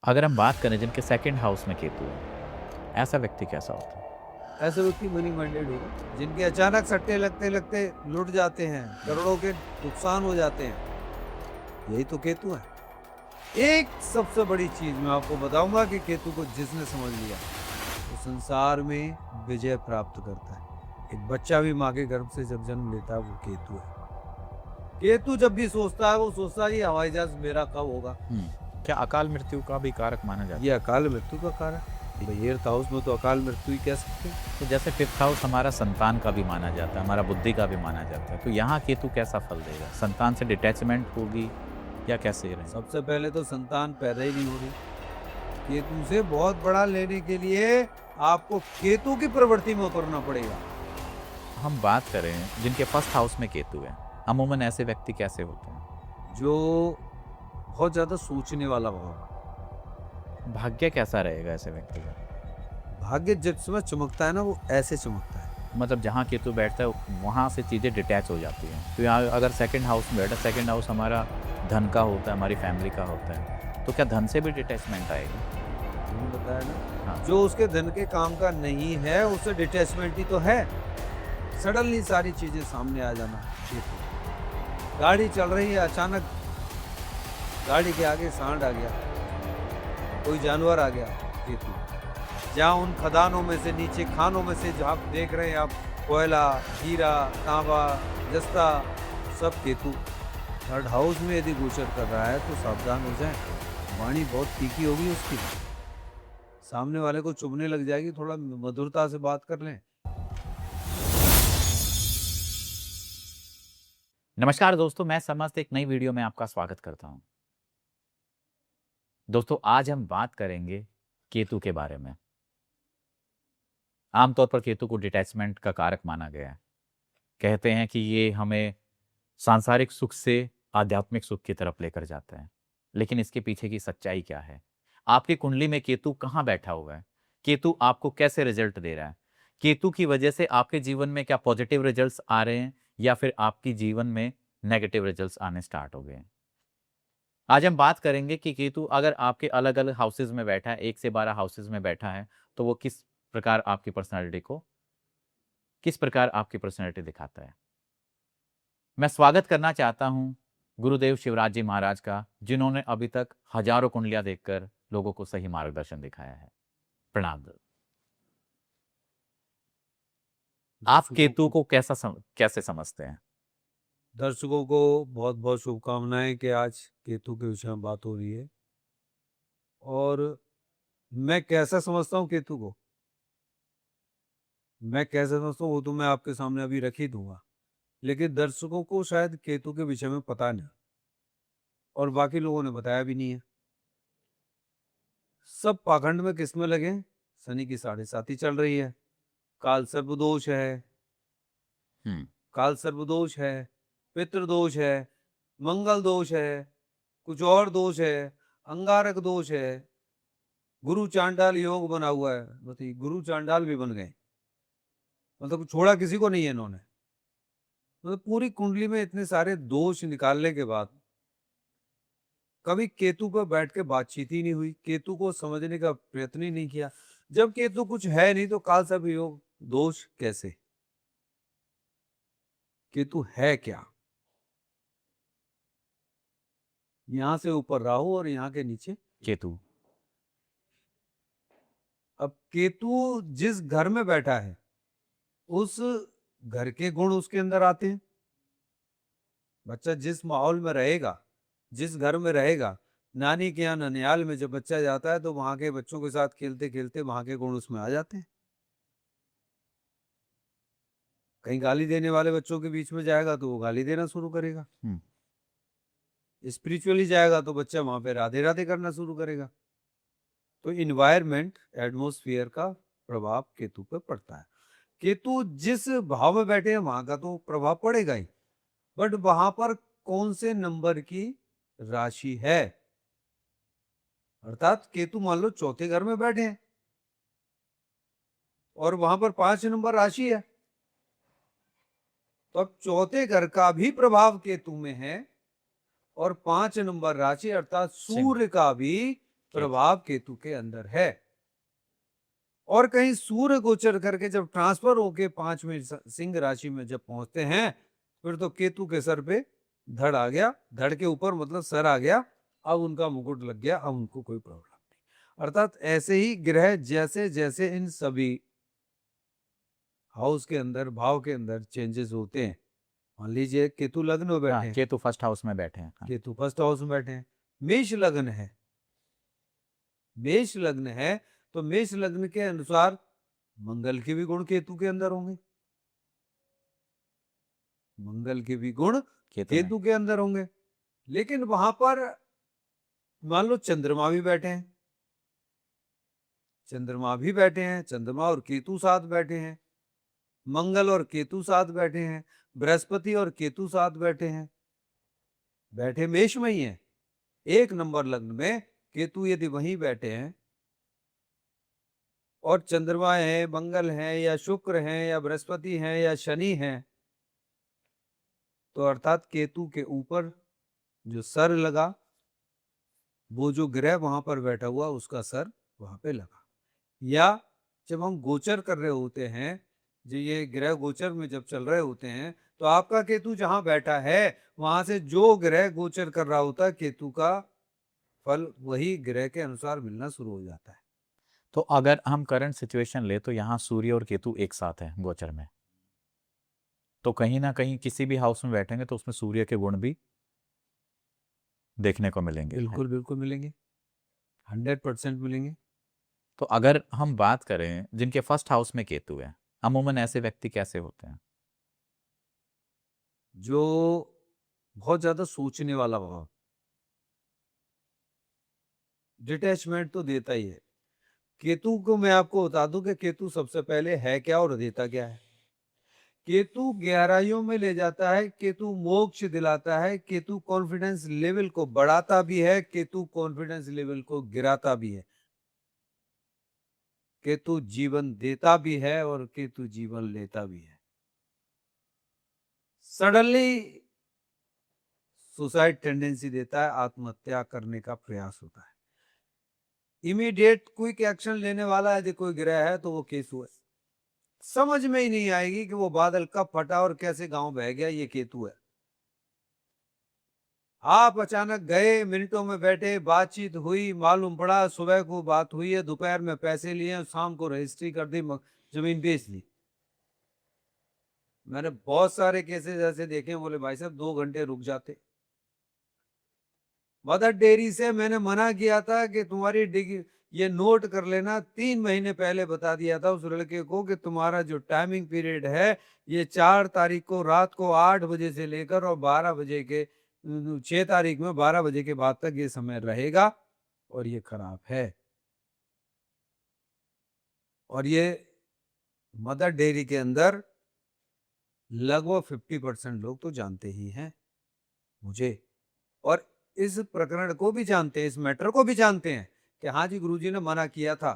अगर हम बात करें जिनके सेकंड हाउस में केतु है, ऐसा व्यक्ति कैसा होता है? ऐसे व्यक्ति मनी माइंडेड होगा जिनके अचानक सट्टे लगते लगते लुट जाते हैं, करोड़ों के नुकसान हो जाते हैं। यही तो केतु है। एक सबसे बड़ी चीज मैं आपको बताऊंगा कि केतु को जिसने समझ लिया वो संसार में विजय प्राप्त करता है। एक बच्चा भी माँ के गर्भ से जब जन्म लेता है वो केतु है। केतु जब भी सोचता है वो सोचता है ये हवाई जहाज मेरा कब होगा। क्या अकाल मृत्यु का भी कारक माना जाता ये है? अकाल मृत्यु का कारण है। भाई एर्थ हाउस में तो अकाल मृत्यु ही कह सकते हैं। तो जैसे फिफ्थ हाउस हमारा संतान का भी माना जाता है, हमारा बुद्धि का भी माना जाता है, तो यहाँ केतु कैसा फल देगा? संतान से डिटैचमेंट होगी या कैसे रहेगा? सबसे पहले तो संतान पैदा ही नहीं हो रही। केतु से बहुत बड़ा लेने के लिए आपको केतु की प्रवृत्ति में उतरना पड़ेगा। हम बात करें जिनके फर्स्ट हाउस में केतु है, अमूमन ऐसे व्यक्ति कैसे होते हैं? जो बहुत ज्यादा सोचने वाला भाव। भाग्य कैसा रहेगा ऐसे व्यक्ति का? भाग्य जिस समय चमकता है ना वो ऐसे चमकता है। मतलब जहाँ केतु बैठता है वहाँ से चीज़ें डिटैच हो जाती हैं। तो यहाँ अगर सेकंड हाउस में बैठा, सेकंड हाउस हमारा धन का होता है, हमारी फैमिली का होता है, तो क्या धन से भी डिटैचमेंट आएगी? मैंने बताया ना, हाँ। जो उसके धन के काम का नहीं है उससे डिटैचमेंट ही तो है। सडनली सारी चीजें सामने आ जाना। केतु गाड़ी चल रही है, अचानक गाड़ी के आगे सांड आ गया, कोई जानवर आ गया, केतु। जहाँ उन खदानों में से, नीचे खानों में से जहाँ देख रहे हैं आप, कोयला, हीरा, तांबा, जस्ता, सब केतु। थर्ड हाउस में यदि गोचर कर रहा है तो सावधान हो जाए। वाणी बहुत तीखी होगी उसकी, सामने वाले को चुभने लग जाएगी। थोड़ा मधुरता से बात कर लें। नमस्कार दोस्तों, मैं समस्त एक नई वीडियो में आपका स्वागत करता हूं। दोस्तों, आज हम बात करेंगे केतु के बारे में। आमतौर पर केतु को डिटैचमेंट का कारक माना गया है। कहते हैं कि ये हमें सांसारिक सुख से आध्यात्मिक सुख की तरफ लेकर जाता है। लेकिन इसके पीछे की सच्चाई क्या है? आपकी कुंडली में केतु कहाँ बैठा हुआ है? केतु आपको कैसे रिजल्ट दे रहा है? केतु की वजह से आपके जीवन में क्या पॉजिटिव रिजल्ट्स आ रहे हैं या फिर आपकी जीवन में नेगेटिव रिजल्ट्स आने स्टार्ट हो गए हैं? आज हम बात करेंगे कि केतु अगर आपके अलग-अलग हाउसेज़ में बैठा है, 1 से 12 हाउसेज़ में बैठा है, तो वो किस प्रकार आपकी पर्सनैलिटी दिखाता है। मैं स्वागत करना चाहता हूँ गुरुदेव शिवराज जी महाराज का, जिन्होंने अभी तक हजारों कुंडलियाँ देखकर लोगों को सही मार्गदर्शन दिखाया है। प्रणाम। आप केतु को कैसे समझते हैं? दर्शकों को बहुत बहुत शुभकामनाएं कि आज केतु के विषय में बात हो रही है। और मैं कैसा समझता हूँ केतु को, मैं कैसे समझता हूँ वो तो मैं आपके सामने अभी रख ही दूंगा। लेकिन दर्शकों को शायद केतु के विषय में पता नहीं, और बाकी लोगों ने बताया भी नहीं है। सब पाखंड में किस में लगे? शनि की 7.5 चल रही है, काल सर्पदोष है, हम्म। काल सर्पदोष है, पितृदोष है, मंगल दोष है, कुछ और दोष है, अंगारक दोष है, गुरु चांडाल योग बना हुआ है। बताइए, गुरु चांडाल भी बन गए, मतलब छोड़ा किसी को नहीं है इन्होंने। मतलब पूरी कुंडली में इतने सारे दोष निकालने के बाद कभी केतु पर बैठ के बातचीत ही नहीं हुई, केतु को समझने का प्रयत्न ही नहीं किया। जब केतु कुछ है नहीं तो काल सर्प योग दोष कैसे? केतु है क्या? यहां से ऊपर राहु और यहाँ के नीचे केतु। अब केतु जिस घर में बैठा है उस घर के गुण उसके अंदर आते हैं। बच्चा जिस माहौल में रहेगा, जिस घर में रहेगा, नानी के यहाँ ननियाल में जब बच्चा जाता है तो वहां के बच्चों के साथ खेलते खेलते वहां के गुण उसमें आ जाते हैं। कहीं गाली देने वाले बच्चों के बीच में जाएगा तो वो गाली देना शुरू करेगा। हम्म। स्पिरिचुअली जाएगा तो बच्चा वहां पे राधे राधे करना शुरू करेगा। तो इन्वायरमेंट, एटमोस्फियर का प्रभाव केतु पर पड़ता है। केतु जिस भाव में बैठे हैं वहां का तो प्रभाव पड़ेगा ही, बट वहां पर कौन से नंबर की राशि है? अर्थात केतु मान लो चौथे घर में बैठे हैं और वहां पर 5 नंबर राशि है, तो अब चौथे घर का भी प्रभाव केतु में है और 5 नंबर राशि अर्थात सूर्य का भी प्रभाव केतु के अंदर है। और कहीं सूर्य गोचर करके जब ट्रांसफर होके 5वें सिंह राशि में जब पहुंचते हैं, फिर तो केतु के सर पे धड़ आ गया, धड़ के ऊपर मतलब सर आ गया, अब उनका मुकुट लग गया, अब उनको कोई प्रॉब्लम नहीं। अर्थात ऐसे ही ग्रह जैसे जैसे इन सभी हाउस के अंदर, भाव के अंदर चेंजेस होते हैं। मान लीजिए केतु लग्न में बैठे हाँ, हैं, केतु फर्स्ट हाउस में बैठे हैं। हाँ, केतु फर्स्ट हाउस में बैठे हैं, मेष लग्न है, मेष लग्न है, तो मेष लग्न के अनुसार मंगल के भी गुण केतु के अंदर होंगे, मंगल के भी गुण केतु में। केतु के अंदर होंगे। लेकिन वहां पर मान लो चंद्रमा भी बैठे हैं, चंद्रमा भी बैठे हैं, चंद्रमा और केतु साथ बैठे हैं, मंगल और केतु साथ बैठे हैं, बृहस्पति और केतु साथ बैठे हैं, बैठे मेष में ही है। 1 नंबर लग्न में केतु यदि वहीं बैठे हैं और चंद्रमा है, मंगल है, या शुक्र है, या बृहस्पति है, या शनि है, तो अर्थात केतु के ऊपर जो सर लगा, वो जो ग्रह वहां पर बैठा हुआ उसका सर वहां पे लगा। या जब हम गोचर कर रहे होते हैं, जो ये ग्रह गोचर में जब चल रहे होते हैं, तो आपका केतु जहां बैठा है वहां से जो ग्रह गोचर कर रहा होता है, केतु का फल वही ग्रह के अनुसार मिलना शुरू हो जाता है। तो अगर हम करंट सिचुएशन ले तो यहाँ सूर्य और केतु एक साथ है गोचर में, तो कहीं ना कहीं किसी भी हाउस में बैठेंगे तो उसमें सूर्य के गुण भी देखने को मिलेंगे। बिल्कुल बिल्कुल मिलेंगे, 100% मिलेंगे। तो अगर हम बात करें जिनके फर्स्ट हाउस में केतु है, अमूमन ऐसे व्यक्ति कैसे होते हैं? जो बहुत ज्यादा सोचने वाला भाव, डिटैचमेंट तो देता ही है। केतु को मैं आपको बता दूं कि केतु सबसे पहले है क्या और देता क्या है। केतु गहराइयों में ले जाता है, केतु मोक्ष दिलाता है, केतु कॉन्फिडेंस लेवल को बढ़ाता भी है, केतु कॉन्फिडेंस लेवल को गिराता भी है। केतु जीवन देता भी है और केतु जीवन लेता भी है। सडनली सुसाइड टेंडेंसी देता है, आत्महत्या करने का प्रयास होता है। इमीडिएट क्विक एक्शन लेने वाला यदि कोई ग्रह है तो वो केतु है। समझ में ही नहीं आएगी कि वो बादल कब फटा और कैसे गांव बह गया, ये केतु है। आप अचानक गए, मिनटों में बैठे, बातचीत हुई, मालूम पड़ा सुबह को बात हुई है, दोपहर में पैसे लिए, शाम को रजिस्ट्री कर दी, जमीन बेच दी। मैंने बहुत सारे केसेस ऐसे देखे, बोले भाई साहब 2 घंटे रुक जाते। मदर डेयरी से मैंने मना किया था कि तुम्हारी डिग्री ये नोट कर लेना, 3 महीने पहले बता दिया था उस लड़के को कि तुम्हारा जो टाइमिंग पीरियड है ये 4 तारीख को रात को 8 बजे से लेकर और 12 बजे के 6 तारीख में 12 बजे के बाद तक ये समय रहेगा और ये खराब है। और ये मदर डेयरी के अंदर लगभग 50% लोग तो जानते ही हैं मुझे, और इस प्रकरण को भी जानते हैं, इस मैटर को भी जानते हैं कि हाँ जी गुरुजी ने मना किया था।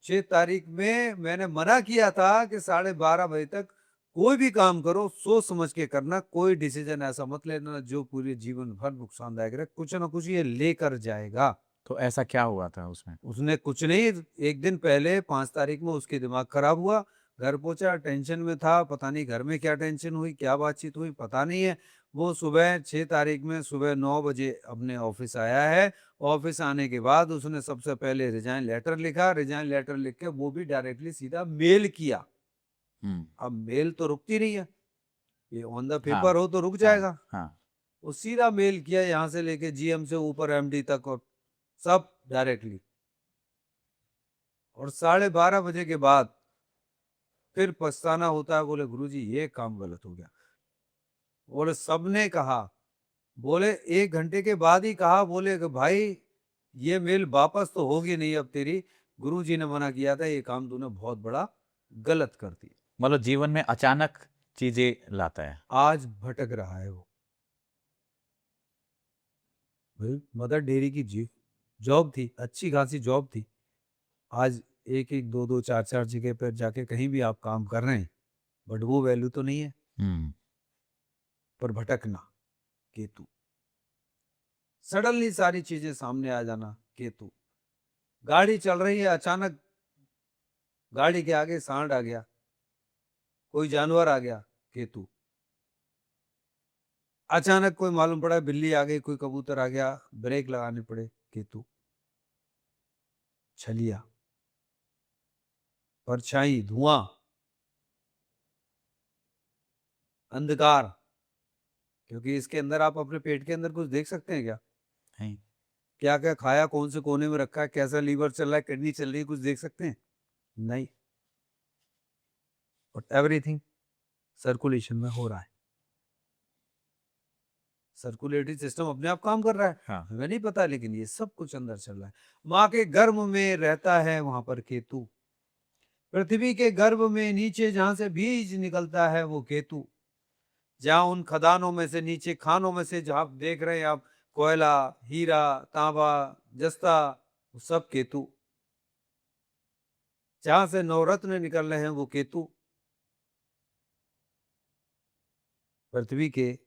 6 तारीख में मैंने मना किया था कि 12:30 बजे तक कोई भी काम करो सोच समझ के करना, कोई डिसीजन ऐसा मत लेना जो पूरे जीवन भर नुकसानदायक रहे, कुछ ना कुछ ये लेकर जाएगा। तो ऐसा क्या हुआ था उसमें? उसने कुछ नहीं, एक दिन पहले 5 तारीख में उसके दिमाग खराब हुआ, घर पहुंचा, टेंशन में था, पता नहीं घर में क्या टेंशन हुई, क्या बातचीत हुई पता नहीं है। वो सुबह 6 तारीख में सुबह 9 बजे अपने ऑफिस आया है। ऑफिस आने के बाद उसने सबसे पहले रिजाइन लेटर लिखा, रिजाइन लेटर लिख के वो भी डायरेक्टली सीधा मेल किया। अब मेल तो रुकती नहीं है, ये ऑन द पेपर हो तो रुक जाएगा। हाँ। वो सीधा मेल किया, यहाँ से लेके जीएम से ऊपर एमडी तक और सब डायरेक्टली। और 12:30 बजे के बाद फिर पछताना होता है, बोले गुरुजी ये काम गलत हो गया। बोले सबने कहा, बोले 1 घंटे के बाद ही कहा, बोले कि भाई ये मेल वापस तो होगी नहीं अब तेरी, गुरुजी ने मना किया था, ये काम तूने बहुत बड़ा गलत कर दिया। मतलब जीवन में अचानक चीजें लाता है। आज भटक रहा है वो। भाई मदर डेयरी की जॉब थी, अच्छी खासी जॉब थी, आज 1-1, 2-2, 4-4 जगह पर जाके कहीं भी आप काम कर रहे हैं, बट वो वैल्यू तो नहीं है। पर भटकना केतु, सडनली सारी चीजें सामने आ जाना केतु। गाड़ी चल रही है, अचानक गाड़ी के आगे सांड आ गया, कोई जानवर आ गया, केतु। अचानक कोई मालूम पड़ा बिल्ली आ गई, कोई कबूतर आ गया, ब्रेक लगाने पड़े, केतु। छलिया, परछाई, धुआं, अंधकार, क्योंकि इसके अंदर आप अपने पेट के अंदर कुछ देख सकते हैं क्या? नहीं। क्या क्या खाया, कौन से कोने में रखा है, कैसा लीवर चल रहा है, किडनी चल रही है, कुछ देख सकते हैं? नहीं। बट एवरीथिंग सर्कुलेशन में हो रहा है। सर्कुलेटरी सिस्टम अपने आप काम कर रहा है, हाँ। हमें नहीं पता, लेकिन ये सब कुछ अंदर चल रहा है। माँ के गर्भ में रहता है वहां पर केतु। पृथ्वी के गर्भ में नीचे जहां से बीज निकलता है वो केतु। जहां उन खदानों में से, नीचे खानों में से, जहां आप देख रहे हैं आप, कोयला, हीरा, तांबा, जस्ता, वो सब केतु। जहां से नवरत्न निकल रहे हैं वो केतु। पृथ्वी के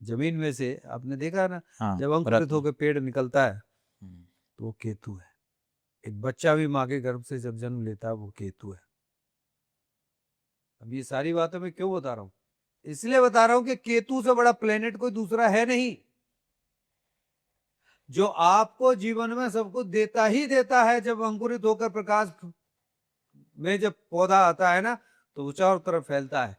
जमीन में से आपने देखा ना, हाँ, जब अंकुरित रत्न। होकर पेड़ निकलता है हम्म, तो वो केतु है। एक बच्चा भी माँ के गर्भ से जब जन्म लेता है वो केतु है। अब ये सारी बातें मैं क्यों बता रहा हूं? इसलिए बता रहा हूं कि केतु से बड़ा प्लेनेट कोई दूसरा है नहीं, जो आपको जीवन में सब कुछ देता ही देता है। जब अंकुरित होकर प्रकाश में जब पौधा आता है ना, तो वो चारों तरफ फैलता है,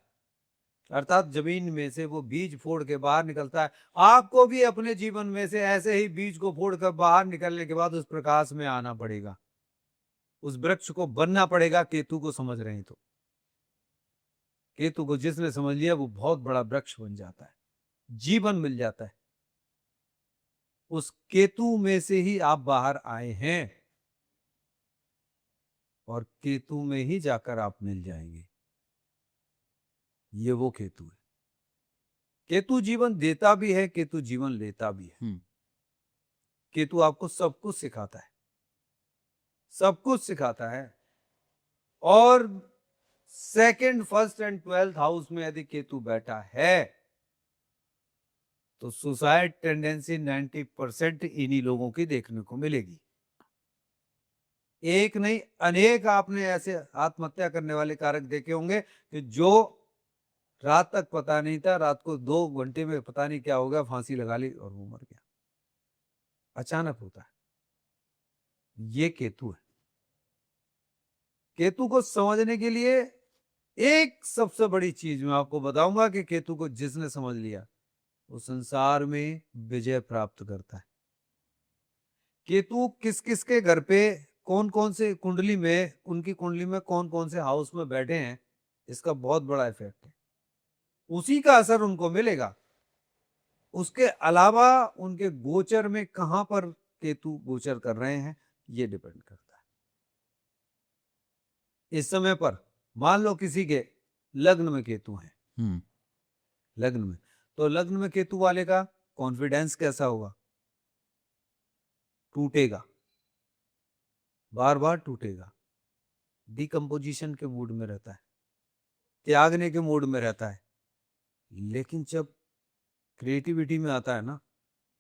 अर्थात जमीन में से वो बीज फोड़ के बाहर निकलता है। आपको भी अपने जीवन में से ऐसे ही बीज को फोड़कर बाहर निकलने के बाद उस प्रकाश में आना पड़ेगा, उस वृक्ष को बनना पड़ेगा। केतु को समझ रहे हैं तो केतु को जिसने समझ लिया वो बहुत बड़ा वृक्ष बन जाता है, जीवन मिल जाता है। उस केतु में से ही आप बाहर आए हैं और केतु में ही जाकर आप मिल जाएंगे। ये वो केतु है। केतु जीवन देता भी है, केतु जीवन लेता भी है। केतु आपको सब कुछ सिखाता है, सब कुछ सिखाता है। और second, first and 12th house में यदि केतु बैठा है तो सुसाइड टेंडेंसी 90% इन्हीं लोगों की देखने को मिलेगी। एक नहीं, अनेक आपने ऐसे आत्महत्या करने वाले कारक देखे होंगे कि जो रात तक पता नहीं था, रात को 2 घंटे में पता नहीं क्या हो गया, फांसी लगा ली और वो मर गया। अचानक होता है। ये केतु है। केतु को समझने के लिए एक सबसे बड़ी चीज मैं आपको बताऊंगा कि केतु को जिसने समझ लिया वो संसार में विजय प्राप्त करता है। केतु किस किस के घर पे, कौन कौन से कुंडली में, उनकी कुंडली में कौन कौन से हाउस में बैठे हैं, इसका बहुत बड़ा इफेक्ट है। उसी का असर उनको मिलेगा। उसके अलावा उनके गोचर में कहां पर केतु गोचर कर रहे हैं ये डिपेंड करता है। इस समय पर मान लो किसी के लग्न में केतु है, लग्न में, तो लग्न में केतु वाले का कॉन्फिडेंस कैसा होगा? टूटेगा, बार बार टूटेगा, डिकम्पोजिशन के मूड में रहता है, त्यागने के मूड में रहता है। लेकिन जब क्रिएटिविटी में आता है ना,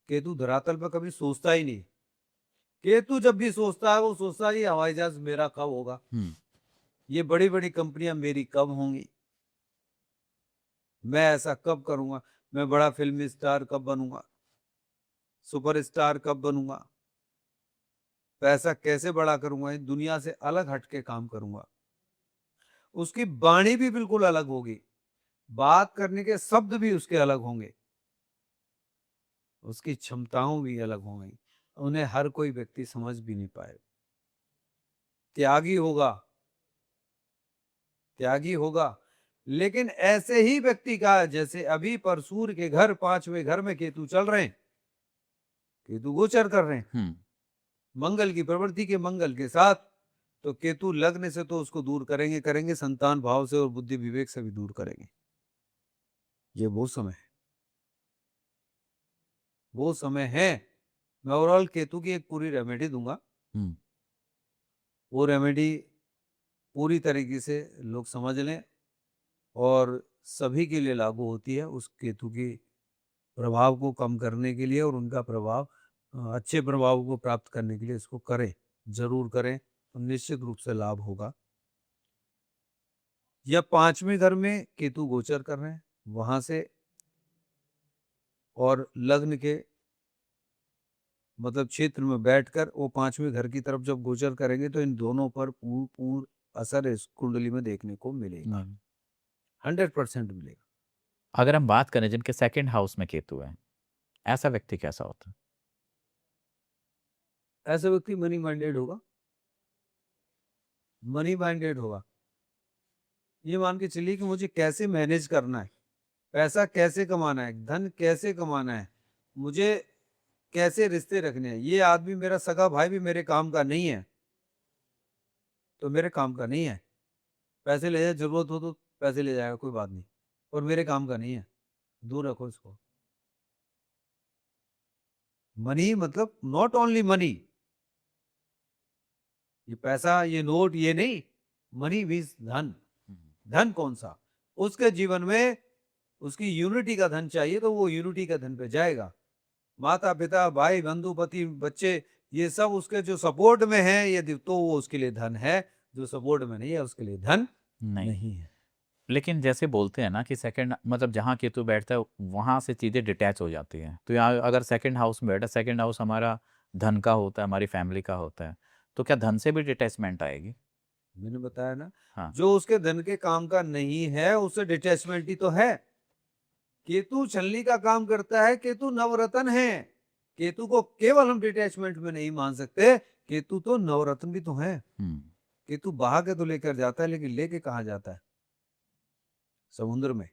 केतु धरातल पर कभी सोचता ही नहीं। केतु जब भी सोचता है वो सोचता है ये हवाई जहाज मेरा कब होगा, ये बड़ी बड़ी कंपनियां मेरी कब होंगी, मैं ऐसा कब करूंगा, मैं बड़ा फिल्मी स्टार कब बनूंगा, सुपरस्टार कब बनूंगा, पैसा कैसे बड़ा करूंगा, इन दुनिया से अलग हटके काम करूंगा। उसकी वाणी भी बिल्कुल अलग होगी, बात करने के शब्द भी उसके अलग होंगे, उसकी क्षमताओं भी अलग होंगी, उन्हें हर कोई व्यक्ति समझ भी नहीं पाएगा। त्यागी होगा, त्यागी होगा। लेकिन ऐसे ही व्यक्ति का, जैसे अभी परसूर के घर 5वें घर में केतु चल रहे हैं, केतु गोचर कर रहे हैं मंगल की प्रवृत्ति के, मंगल के साथ, तो केतु लग्न से तो उसको दूर करेंगे करेंगे, संतान भाव से और बुद्धि विवेक से भी दूर करेंगे। ये वो समय है, वो समय है। मैं ओवरऑल केतु की एक पूरी रेमेडी दूंगा। वो रेमेडी पूरी तरीके से लोग समझ लें और सभी के लिए लागू होती है, उस केतु की प्रभाव को कम करने के लिए और उनका प्रभाव अच्छे प्रभाव को प्राप्त करने के लिए इसको करें, जरूर करें, तो निश्चित रूप से लाभ होगा। या 5वें घर में केतु गोचर कर रहे हैं, वहां से और लग्न के मतलब क्षेत्र में बैठकर वो 5वें घर की तरफ जब गोचर करेंगे तो इन दोनों पर पूर्ण पूर्ण असर इस कुंडली में देखने को मिलेगा, 100% मिलेगा। अगर हम बात करें जिनके सेकंड हाउस में केतु है, ऐसा व्यक्ति कैसा होता है? ऐसा व्यक्ति मनी माइंडेड होगा, मनी माइंडेड होगा। ये मान के चलिए कि मुझे कैसे मैनेज करना है, पैसा कैसे कमाना है, धन कैसे कमाना है, मुझे कैसे रिश्ते रखने हैं। ये आदमी मेरा सगा भाई भी मेरे काम का नहीं है, तो मेरे काम का नहीं है। पैसे ले जाए, जरूरत हो तो पैसे ले जाएगा, कोई बात नहीं, और मेरे काम का नहीं है, दूर रखो इसको। मनी मतलब नॉट ओनली मनी, ये पैसा ये नोट ये नहीं, मनी मीन्स धन। धन कौन सा? उसके जीवन में उसकी यूनिटी का धन चाहिए तो वो यूनिटी का धन पे जाएगा। माता पिता भाई बंधु पति बच्चे ये सब उसके जो सपोर्ट में है, यदि तो वो उसके लिए धन है, जो सपोर्ट में नहीं है उसके लिए धन नहीं है। लेकिन जैसे बोलते हैं ना कि सेकंड मतलब जहाँ केतु बैठता है वहां से चीजें डिटैच हो जाती हैं, तो यहाँ अगर सेकंड हाउस में बैठा, सेकंड हाउस हमारा धन का होता है, हमारी फैमिली का होता है, तो क्या धन से भी डिटैचमेंट आएगी? मैंने बताया ना, हाँ। जो उसके धन के काम का नहीं है उससे डिटैचमेंट ही तो है। केतु छलनी का काम करता है, केतु नवरत्न है। केतु को केवल हम डिटैचमेंट में नहीं मान सकते, केतु तो नवरत्न भी तो है। केतु बहा के तो लेकर जाता है, लेकिन लेके कहाँ जाता है? समुद्र में।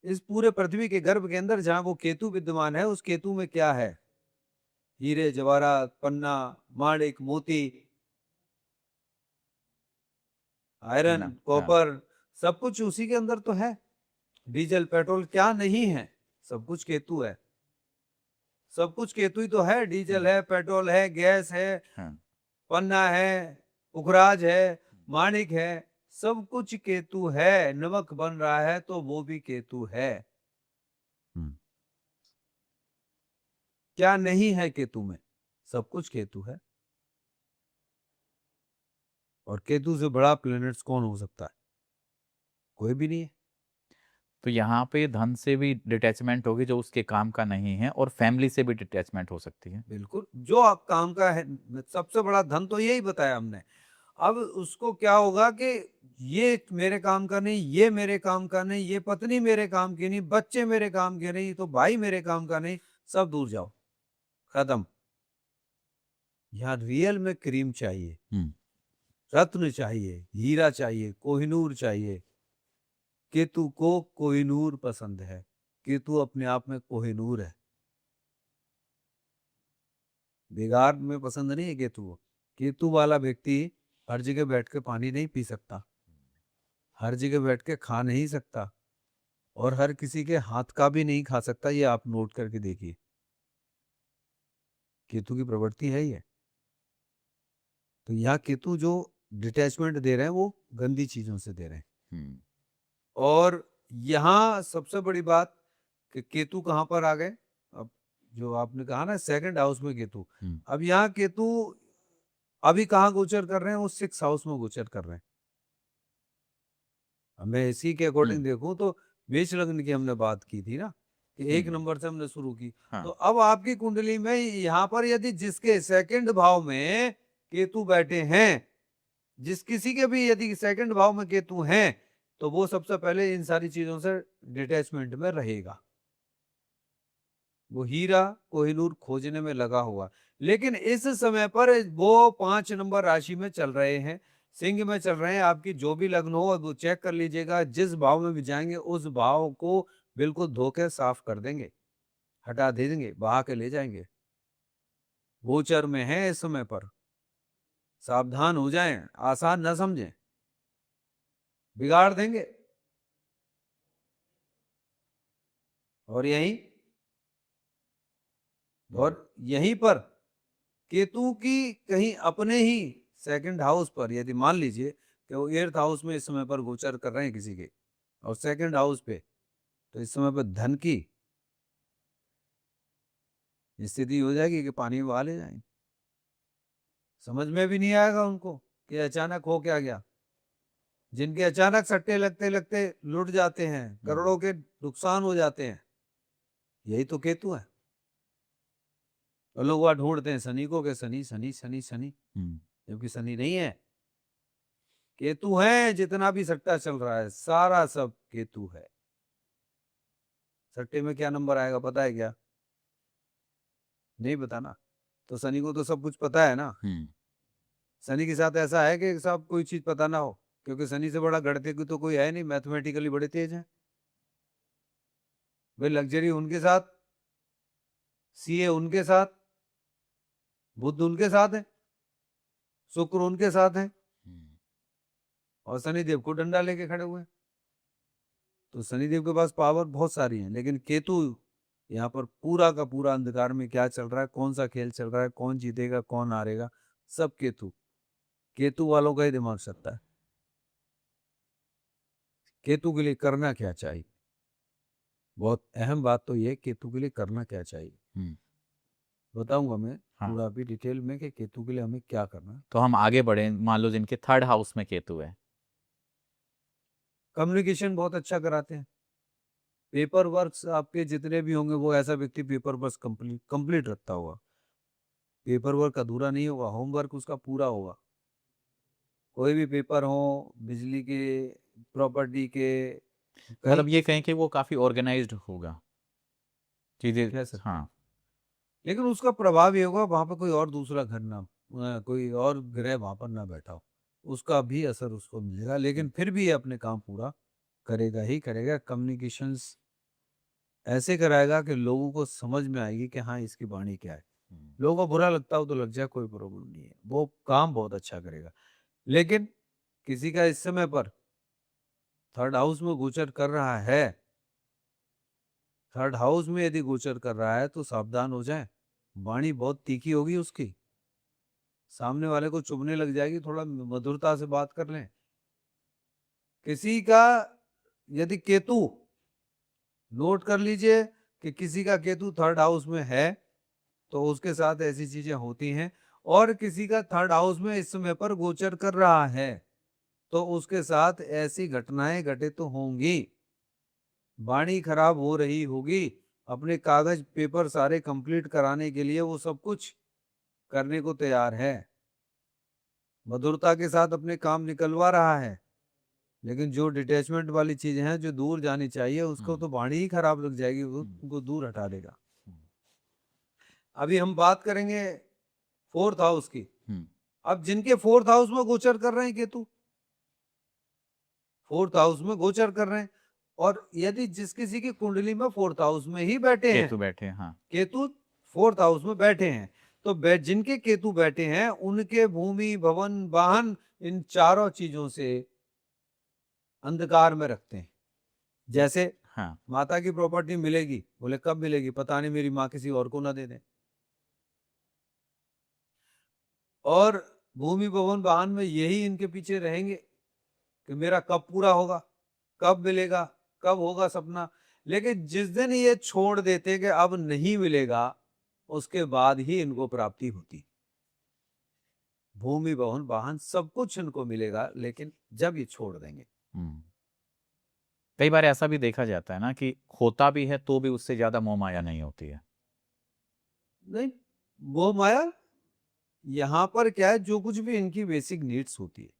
इस पूरे पृथ्वी के गर्भ के अंदर जहां वो केतु विद्यमान है, उस केतु में क्या है? हीरे जवाहरात पन्ना माणिक मोती आयरन ना, हाँ। कॉपर, सब कुछ उसी के अंदर तो है। डीजल पेट्रोल क्या नहीं है, सब कुछ केतु है। सब कुछ केतु ही तो है, डीजल है, पेट्रोल है, गैस है, हाँ। पन्ना है, पुखराज है, माणिक है, सब कुछ केतु है। नमक बन रहा है तो वो भी केतु है। हम्म। क्या नहीं है केतु में? सब कुछ केतु है। और केतु से बड़ा प्लेनेट्स कौन हो सकता है? कोई भी नहीं है। तो यहाँ पे धन से भी डिटैचमेंट होगी जो उसके काम का नहीं है, और फैमिली से भी डिटैचमेंट हो सकती है। बिल्कुल, जो आप काम का है, सबसे बड़ा धन तो यही बताया हमने। अब उसको क्या होगा कि ये मेरे काम का नहीं, ये मेरे काम का नहीं, ये पत्नी मेरे काम की नहीं, बच्चे मेरे काम के नहीं, तो भाई मेरे काम का नहीं, सब दूर जाओ, खत्म। यहाँ रियल में क्रीम चाहिए, रत्न चाहिए, हीरा चाहिए, कोहिनूर चाहिए। केतु को कोहिनूर पसंद है। केतु अपने आप में कोहिनूर है। बिगाड़ में पसंद नहीं है केतु को। केतु वाला व्यक्ति हर जगह बैठ के पानी नहीं पी सकता, हर जगह बैठ के खा नहीं सकता, और हर किसी के हाथ का भी नहीं खा सकता। ये आप नोट करके देखिए, केतु की प्रवृत्ति है ये। तो यहाँ केतु जो डिटैचमेंट दे रहे हैं वो गंदी चीजों से दे रहे हैं। और यहाँ सबसे बड़ी बात कि केतु कहाँ पर आ गए? अब जो आपने कहा ना सेकंड हाउस में केतु, अब यहाँ केतु अभी कहाँ गोचर कर रहे हैं? वो 6 हाउस में गोचर कर रहे हैं। अब मैं इसी के अकॉर्डिंग देखूं तो मेष लग्न की हमने बात की थी ना, कि 1 नंबर से हमने शुरू की। हाँ। तो अब आपकी कुंडली में यहाँ पर यदि जिसके सेकंड भाव में केतु बैठे हैं, जिस किसी के भी यदि सेकंड भाव में केतु हैं, तो वो सबसे पहले इन सारी चीजों से डिटैचमेंट में रहेगा। वो हीरा कोहिनूर खोजने में लगा हुआ। लेकिन इस समय पर वो 5 नंबर राशि में चल रहे हैं, सिंह में चल रहे हैं। आपकी जो भी लग्न हो वो चेक कर लीजिएगा, जिस भाव में भी जाएंगे उस भाव को बिल्कुल धो के साफ कर देंगे, हटा दे देंगे, बहा के ले जाएंगे। गोचर में है इस समय पर, सावधान हो जाएं, आसान न समझें, बिगाड़ देंगे। और यहीं पर केतु की कहीं अपने ही सेकंड हाउस पर यदि मान लीजिए कि वो 8th हाउस में इस समय पर गोचर कर रहे हैं किसी के, और सेकंड हाउस पे, तो इस समय पर धन की स्थिति हो जाएगी कि पानी में बहा ले जाएंगे। समझ में भी नहीं आएगा उनको कि अचानक हो क्या गया। जिनके अचानक सट्टे लगते लगते लुट जाते हैं, करोड़ों के नुकसान हो जाते हैं, यही तो केतु है। और लोग वहां ढूंढते हैं शनि को, कि शनि शनि शनि शनि, जबकि शनि नहीं है, केतु है। जितना भी सट्टा चल रहा है सारा सब केतु है। सट्टे में क्या नंबर आएगा पता है क्या? नहीं पता ना। तो शनि को तो सब कुछ पता है ना। शनि के साथ ऐसा है कि साहब कोई चीज पता ना हो, क्योंकि शनि से बड़ा गणित की तो कोई है नहीं, मैथमेटिकली बड़े तेज हैं भाई। लग्जरी उनके साथ, सीए उनके साथ, बुध उनके साथ है, शुक्र उनके साथ है, और शनिदेव को डंडा लेके खड़े हुए हैं। तो शनिदेव के पास पावर बहुत सारी है, लेकिन केतु यहाँ पर पूरा का पूरा अंधकार में क्या चल रहा है, कौन सा खेल चल रहा है, कौन जीतेगा कौन हारेगा, सब केतु। केतु वालों का ही दिमाग चलता है। केतु के लिए करना क्या चाहिए, बहुत अहम बात तो ये, केतु के लिए करना क्या चाहिए बताऊंगा मैं पूरा अभी डिटेल में कि केतु के लिए हमें क्या करना है। तो हम आगे बढ़े, मान लो जिनके 3rd हाउस में केतु है। कम्युनिकेशन बहुत अच्छा कराते हैं। पेपर वर्क आपके जितने भी होंगे, वो ऐसा व्यक्ति पेपर वर्क कंप्लीट रखता होगा। पेपर वर्क अधूरा नहीं होगा, होमवर्क उसका पूरा होगा। कोई भी पेपर हो, बिजली के, प्रॉपर्टी के, मतलब ये कहें कि वो काफी ऑर्गेनाइज्ड होगा चीजें। कह सकते हैं। हाँ। लेकिन उसका प्रभाव ये होगा वहां पर कोई और दूसरा घर ना, कोई और ग्रह वहां पर ना बैठा हो, उसका भी असर उसको मिलेगा। लेकिन फिर भी ये अपने काम पूरा करेगा ही करेगा। कम्युनिकेशंस ऐसे कराएगा कि लोगों को समझ में आएगी कि हाँ इसकी वाणी क्या है। लोगों को बुरा लगता हो तो लग जाए, कोई प्रॉब्लम नहीं है, वो काम बहुत अच्छा करेगा। लेकिन किसी का इस समय पर 3rd हाउस में गोचर कर रहा है, 3rd हाउस में यदि गोचर कर रहा है तो सावधान हो जाए। वाणी बहुत तीखी होगी उसकी, सामने वाले को चुभने लग जाएगी। थोड़ा मधुरता से बात कर लें। किसी का यदि केतु, नोट कर लीजिए कि किसी का केतु 3rd हाउस में है तो उसके साथ ऐसी चीजें होती हैं। और किसी का 3rd हाउस में इस समय पर गोचर कर रहा है तो उसके साथ ऐसी घटनाएं घटित तो होंगी। वाणी खराब हो रही होगी। अपने कागज पेपर सारे कंप्लीट कराने के लिए वो सब कुछ करने को तैयार है, मधुरता के साथ अपने काम निकलवा रहा है। लेकिन जो डिटैचमेंट वाली चीजें हैं, जो दूर जानी चाहिए, उसको तो वाणी ही खराब लग जाएगी, वो उनको दूर हटा देगा। अभी हम बात करेंगे 4th हाउस की। अब जिनके 4th हाउस में गोचर कर रहे हैं केतु, 4th हाउस में गोचर कर रहे हैं, और यदि जिस किसी की कुंडली में 4th हाउस में ही बैठे हैं, केतु बैठे, हाँ, केतु 4th हाउस में बैठे हैं, तो जिनके केतु बैठे हैं उनके भूमि भवन वाहन, इन चारों चीजों से अंधकार में रखते हैं। जैसे हाँ, माता की प्रॉपर्टी मिलेगी, बोले कब मिलेगी पता नहीं, मेरी माँ किसी और को ना दे दे। और भूमि भवन वाहन में यही इनके पीछे रहेंगे कि मेरा कब पूरा होगा, कब मिलेगा, कब होगा सपना। लेकिन जिस दिन ये छोड़ देते कि अब नहीं मिलेगा, उसके बाद ही इनको प्राप्ति होती। भूमि भवन वाहन सब कुछ इनको मिलेगा, लेकिन जब ये छोड़ देंगे। कई बार ऐसा भी देखा जाता है ना कि होता भी है तो भी उससे ज्यादा मोह माया नहीं होती है। नहीं, वो माया यहाँ पर क्या है, जो कुछ भी इनकी बेसिक नीड्स होती है,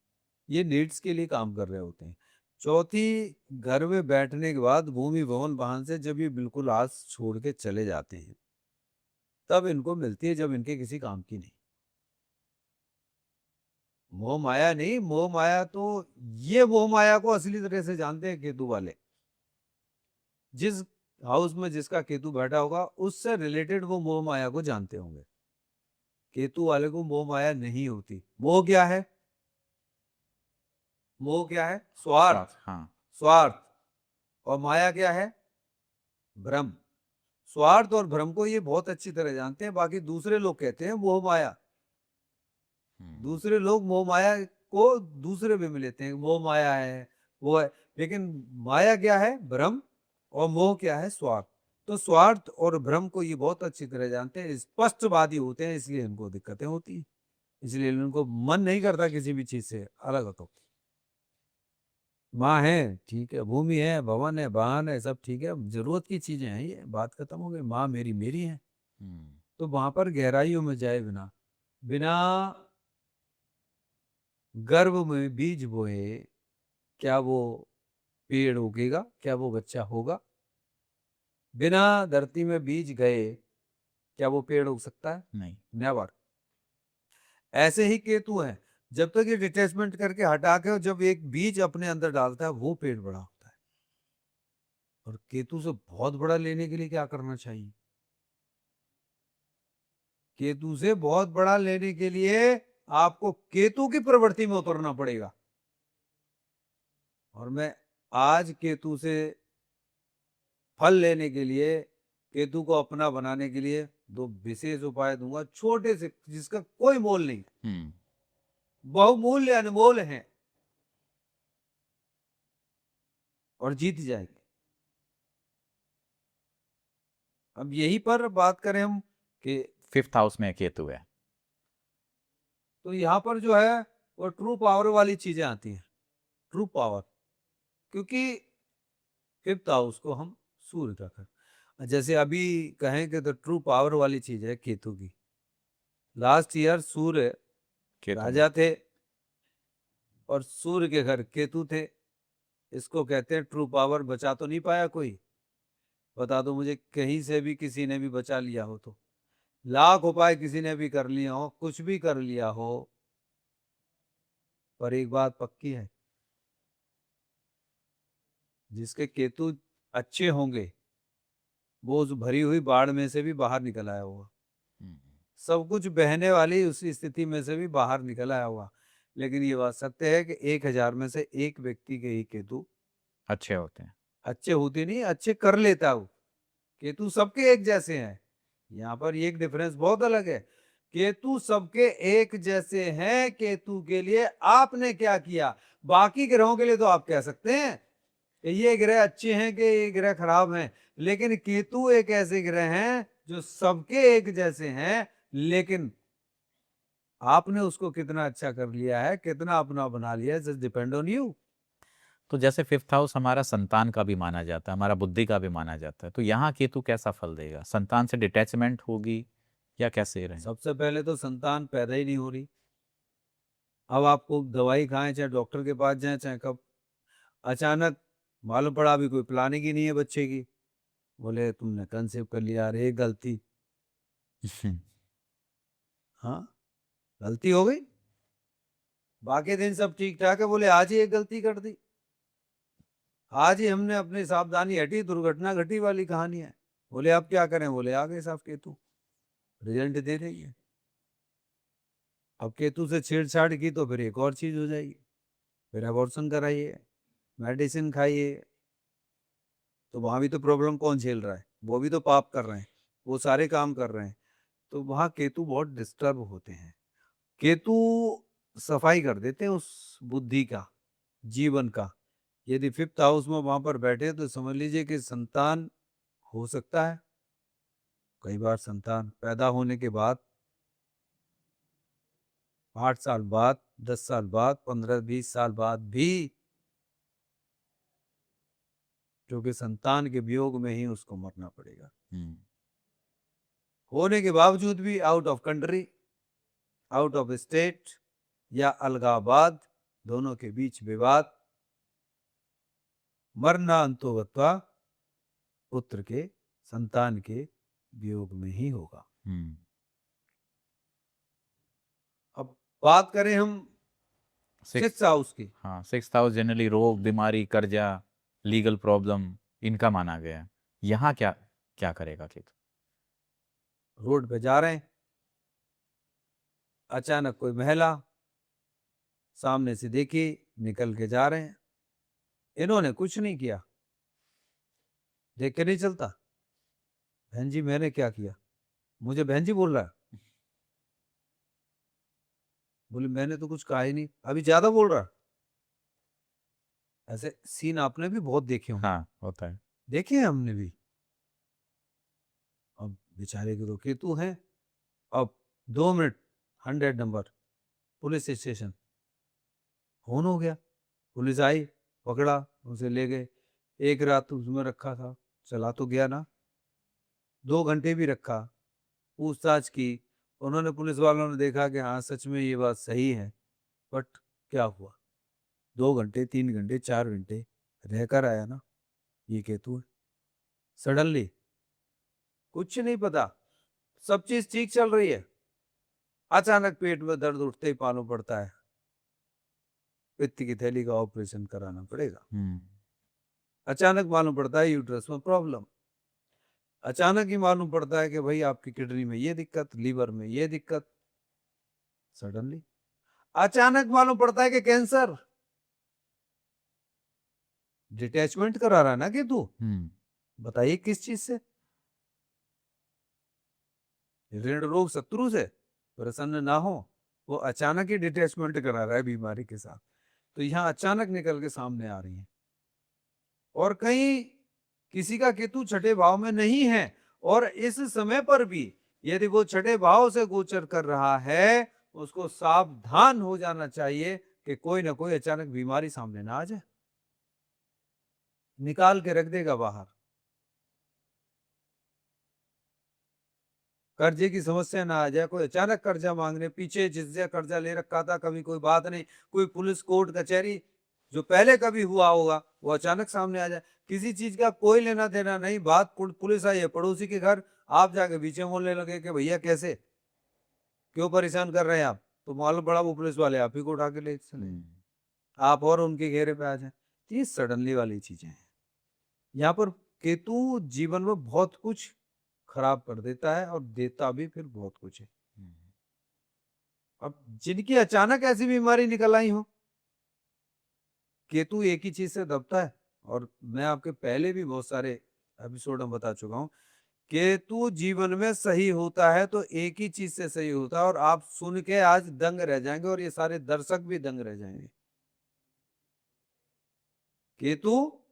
ये नीड्स के लिए काम कर रहे होते हैं। चौथी घर में बैठने के बाद भूमि भवन वाहन से जब ये बिल्कुल आस छोड़ के चले जाते हैं, तब इनको मिलती है, जब इनके किसी काम की नहीं। मोह माया नहीं, मोह माया तो ये मोह माया को असली तरह से जानते हैं केतु वाले। जिस हाउस में जिसका केतु बैठा होगा उससे रिलेटेड वो मोह माया को जानते होंगे। केतु वाले को मोह माया नहीं होती। मोह क्या है? मोह क्या है? स्वार्थ। हाँ, स्वार्थ। और माया क्या है? भ्रम। स्वार्थ और भ्रम को ये बहुत अच्छी तरह जानते हैं। बाकी दूसरे लोग कहते हैं मोह माया, दूसरे लोग मोह माया को दूसरे में लेते हैं, मोह माया है वो है। लेकिन माया क्या है? भ्रम। और मोह क्या है? स्वार्थ। तो स्वार्थ और भ्रम को ये बहुत अच्छी तरह जानते हैं, स्पष्टवादी होते हैं, इसलिए इनको दिक्कतें होती हैं, इसलिए इनको मन नहीं करता किसी भी चीज से अलग हटो। माँ है ठीक है, भूमि है, भवन है, वाहन है, सब ठीक है, जरूरत की चीजें हैं, ये बात खत्म हो गई। माँ मेरी मेरी है। हम्म, तो वहां पर गहराइयों में जाए बिना, बिना गर्भ में बीज बोए क्या वो पेड़ उगेगा, क्या वो बच्चा होगा? बिना धरती में बीज गए क्या वो पेड़ उग सकता है? नहीं। नेवर। ऐसे ही केतु है, जब तक ये डिटेचमेंट करके हटा के, और जब एक बीज अपने अंदर डालता है वो पेड़ बड़ा होता है। और केतु से बहुत बड़ा लेने के लिए क्या करना चाहिए? केतु से बहुत बड़ा लेने के लिए आपको केतु की प्रवृत्ति में उतरना पड़ेगा। और मैं आज केतु से फल लेने के लिए, केतु को अपना बनाने के लिए दो विशेष उपाय दूंगा, छोटे से, जिसका कोई मोल नहीं, हम्म, बहुमूल्य अनमोल है, और जीत जाएंगे। अब यही पर बात करें हम कि, 5th हाउस में केतु है। तो यहाँ पर जो है वो ट्रू पावर वाली चीजें आती हैं, ट्रू पावर। क्योंकि 5th हाउस को हम सूर्य का कर, जैसे अभी कहें कि तो ट्रू पावर वाली चीज है केतु की। लास्ट ईयर सूर्य केतु में। राजा थे और सूर्य के घर केतु थे। इसको कहते हैं ट्रू पावर। बचा तो नहीं पाया कोई? बता दो मुझे, कहीं से भी किसी ने भी बचा लिया हो तो? लाख उपाय किसी ने भी कर लिया हो, कुछ भी कर लिया हो, पर एक बात पक्की है, जिसके केतु अच्छे होंगे वो उस भरी हुई बाढ़ में से भी बाहर निकल आया होगा। हम्म, सब कुछ बहने वाली उस स्थिति में से भी बाहर निकल आया होगा। लेकिन ये बात सत्य है कि 1000 में से एक व्यक्ति के ही केतु अच्छे होते हैं। अच्छे होते नहीं, अच्छे कर लेता वो। केतु सबके एक जैसे हैं, यहाँ पर एक डिफरेंस बहुत अलग है। केतु सबके एक जैसे हैं, केतु के लिए आपने क्या किया। बाकी ग्रहों के लिए तो आप कह सकते हैं कि ये ग्रह अच्छे हैं कि ये ग्रह खराब हैं, लेकिन केतु एक ऐसे ग्रह हैं जो सबके एक जैसे हैं। लेकिन आपने उसको कितना अच्छा कर लिया है, कितना अपना बना लिया है, जस्ट डिपेंड ऑन यू। तो जैसे 5th हाउस हमारा संतान का भी माना जाता है, हमारा बुद्धि का भी माना जाता है, तो यहाँ केतु कैसा फल देगा? संतान से डिटैचमेंट होगी या कैसे रहेगा? सबसे पहले तो संतान पैदा ही नहीं हो रही। अब आपको दवाई खाएं, चाहे डॉक्टर के पास जाएं, चाहे कब, अचानक मालूम पड़ा अभी कोई प्लानिंग ही नहीं है बच्चे की। बोले तुमने कंसीव कर लिया, अरे गलती। हाँ, गलती हो गई। बाकी दिन सब ठीक ठाक है, बोले आज ही एक गलती कर दी, आज ही हमने अपनी सावधानी हटी, दुर्घटना घटी वाली कहानी है। बोले अब क्या करें? बोले आ गए साहब केतु, रिजल्ट दे रही है। अब केतु से छेड़छाड़ की तो फिर एक और चीज हो जाएगी, फिर अबॉर्शन कराइए, मेडिसिन खाइए। तो वहां भी तो प्रॉब्लम कौन झेल रहा है? वो भी तो पाप कर रहे हैं, वो सारे काम कर रहे हैं। तो वहां केतु बहुत डिस्टर्ब होते हैं। केतु सफाई कर देते हैं उस बुद्धि का, जीवन का। यदि 5th हाउस में वहां पर बैठे तो समझ लीजिए कि संतान हो सकता है। कई बार संतान पैदा होने के बाद 8 साल बाद, 10 साल बाद, 15-20 साल बाद भी, क्योंकि संतान के वियोग में ही उसको मरना पड़ेगा। हम्म, होने के बावजूद भी out of country, out of state, या अलगाबाद, दोनों के बीच विवाद, मरना अंतोगत्वा पुत्र के, संतान के वियोग में ही होगा। हम्म। अब बात करें हम 6th 6th, हाउस की। हाँ, 6th हाउस जनरली रोग, बीमारी, कर्जा, लीगल प्रॉब्लम, इनका माना गया है। यहाँ क्या क्या करेगा केतु? रोड पे जा रहे हैं, अचानक कोई महिला सामने से देखी, निकल के जा रहे हैं, इन्होंने कुछ नहीं किया, देख के नहीं चलता। बहन जी मैंने क्या किया? मुझे बहन जी बोल रहा है। बोले मैंने तो कुछ कहा ही नहीं, अभी ज्यादा बोल रहा है। ऐसे सीन आपने भी बहुत देखे होंगे, हाँ, होता है। देखे हैं हमने भी। बेचारे के तो केतु हैं। अब 2 minute 100 number police station phone हो गया, पुलिस आई, पकड़ा, उसे ले गए। एक रात उसमें रखा था, चला तो गया ना, 2 घंटे भी रखा, पूछताछ की, उन्होंने पुलिस वालों ने देखा कि हाँ सच में ये बात सही है, बट क्या हुआ, 2 घंटे 3 घंटे 4 घंटे रहकर आया ना, ये केतु है। सडनली कुछ नहीं पता, सब चीज ठीक चल रही है, अचानक पेट में दर्द उठते ही मालूम पड़ता है पित्त की थैली का ऑपरेशन कराना पड़ेगा। अचानक मालूम पड़ता है यूट्रस में प्रॉब्लम, अचानक ही मालूम पड़ता है कि भाई आपकी किडनी में ये दिक्कत, लीवर में ये दिक्कत। सडनली अचानक मालूम पड़ता है कि कैंसर। डिटैचमेंट करा रहा है ना केतु, बताइए किस चीज से? ऋण रोग शत्रु से प्रसन्न ना हो, वो अचानक ही डिटैचमेंट करा रहा है बीमारी के साथ। तो यहां अचानक निकल के सामने आ रही है। और कहीं किसी का केतु छठे भाव में नहीं है, और इस समय पर भी यदि वो छठे भाव से गोचर कर रहा है, उसको सावधान हो जाना चाहिए कि कोई ना कोई अचानक बीमारी सामने ना आ जाए, निकाल के रख देगा बाहर। कर्जे की समस्या ना आ जाए, कोई अचानक कर्जा मांगने, पीछे जिससे कर्जा ले रखा था कभी कोई बात नहीं, कोई पुलिस कोर्ट कचहरी जो पहले कभी हुआ होगा वो अचानक सामने आ जाए। किसी चीज का कोई लेना देना नहीं, बात पुलिस आई है पड़ोसी के घर, आप जाके पीछे बोलने लगे कि भैया कैसे, क्यों परेशान कर रहे हैं आप, तो मालूम पड़ा वो पुलिस वाले आप ही को उठा के ले चले, आप और उनके घेरे पे आ जाए। ये सडनली वाली चीजें हैं। यहाँ पर केतु जीवन में बहुत कुछ खराब कर देता है और देता भी फिर बहुत कुछ है। अब जिनकी अचानक ऐसी बीमारी निकल आई हो, केतु एक ही चीज से दबता है, और मैं आपके पहले भी बहुत सारे एपिसोड में बता चुका हूं, केतु जीवन में सही होता है तो एक ही चीज से सही होता है, और आप सुन के आज दंग रह जाएंगे और ये सारे दर्शक भी दंग रह जाएंगे। केतु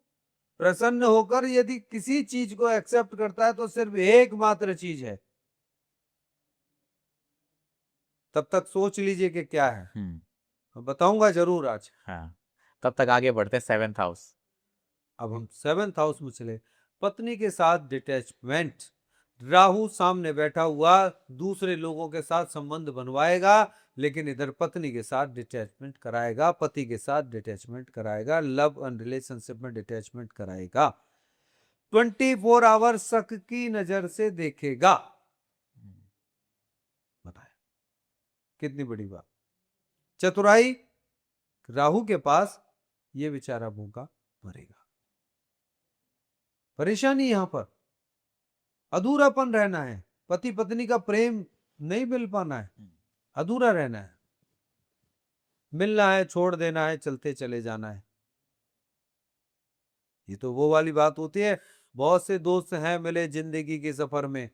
प्रसन्न होकर यदि किसी चीज को एक्सेप्ट करता है तो सिर्फ एकमात्र चीज है, तब तक सोच लीजिए कि क्या है, मैं बताऊंगा जरूर आज। हाँ, तब तक आगे बढ़ते हैं 7th हाउस। अब हम 7th हाउस में चले। पत्नी के साथ डिटैचमेंट, राहु सामने बैठा हुआ दूसरे लोगों के साथ संबंध बनवाएगा, लेकिन इधर पत्नी के साथ डिटैचमेंट कराएगा, पति के साथ डिटैचमेंट कराएगा, लव एंड रिलेशनशिप में डिटैचमेंट कराएगा, 24 आवर शक की नजर से देखेगा। बताए कितनी बड़ी बात। चतुराई राहु के पास, ये बेचारा भूखा मरेगा। परेशानी यहां पर अधूरापन रहना है, पति पत्नी का प्रेम नहीं मिल पाना है, अधूरा रहना है, मिलना है, छोड़ देना है, चलते चले जाना है। ये तो वो वाली बात होती है, बहुत से दोस्त हैं मिले जिंदगी के सफर में,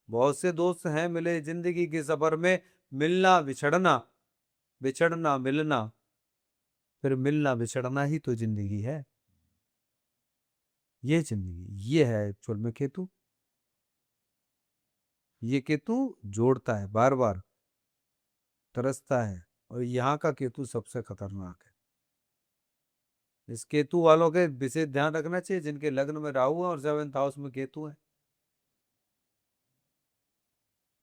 बहुत से दोस्त हैं मिले जिंदगी के सफर में, मिलना बिछड़ना, बिछड़ना मिलना, फिर मिलना बिछड़ना ही तो जिंदगी है। ये जिंदगी, ये है एक्चुअल में केतु। ये केतु जोड़ता है, बार बार तरसता है, और यहाँ का केतु सबसे खतरनाक है। इस केतु वालों के विशेष ध्यान रखना चाहिए जिनके लग्न में राहु है और 7th हाउस में केतु है।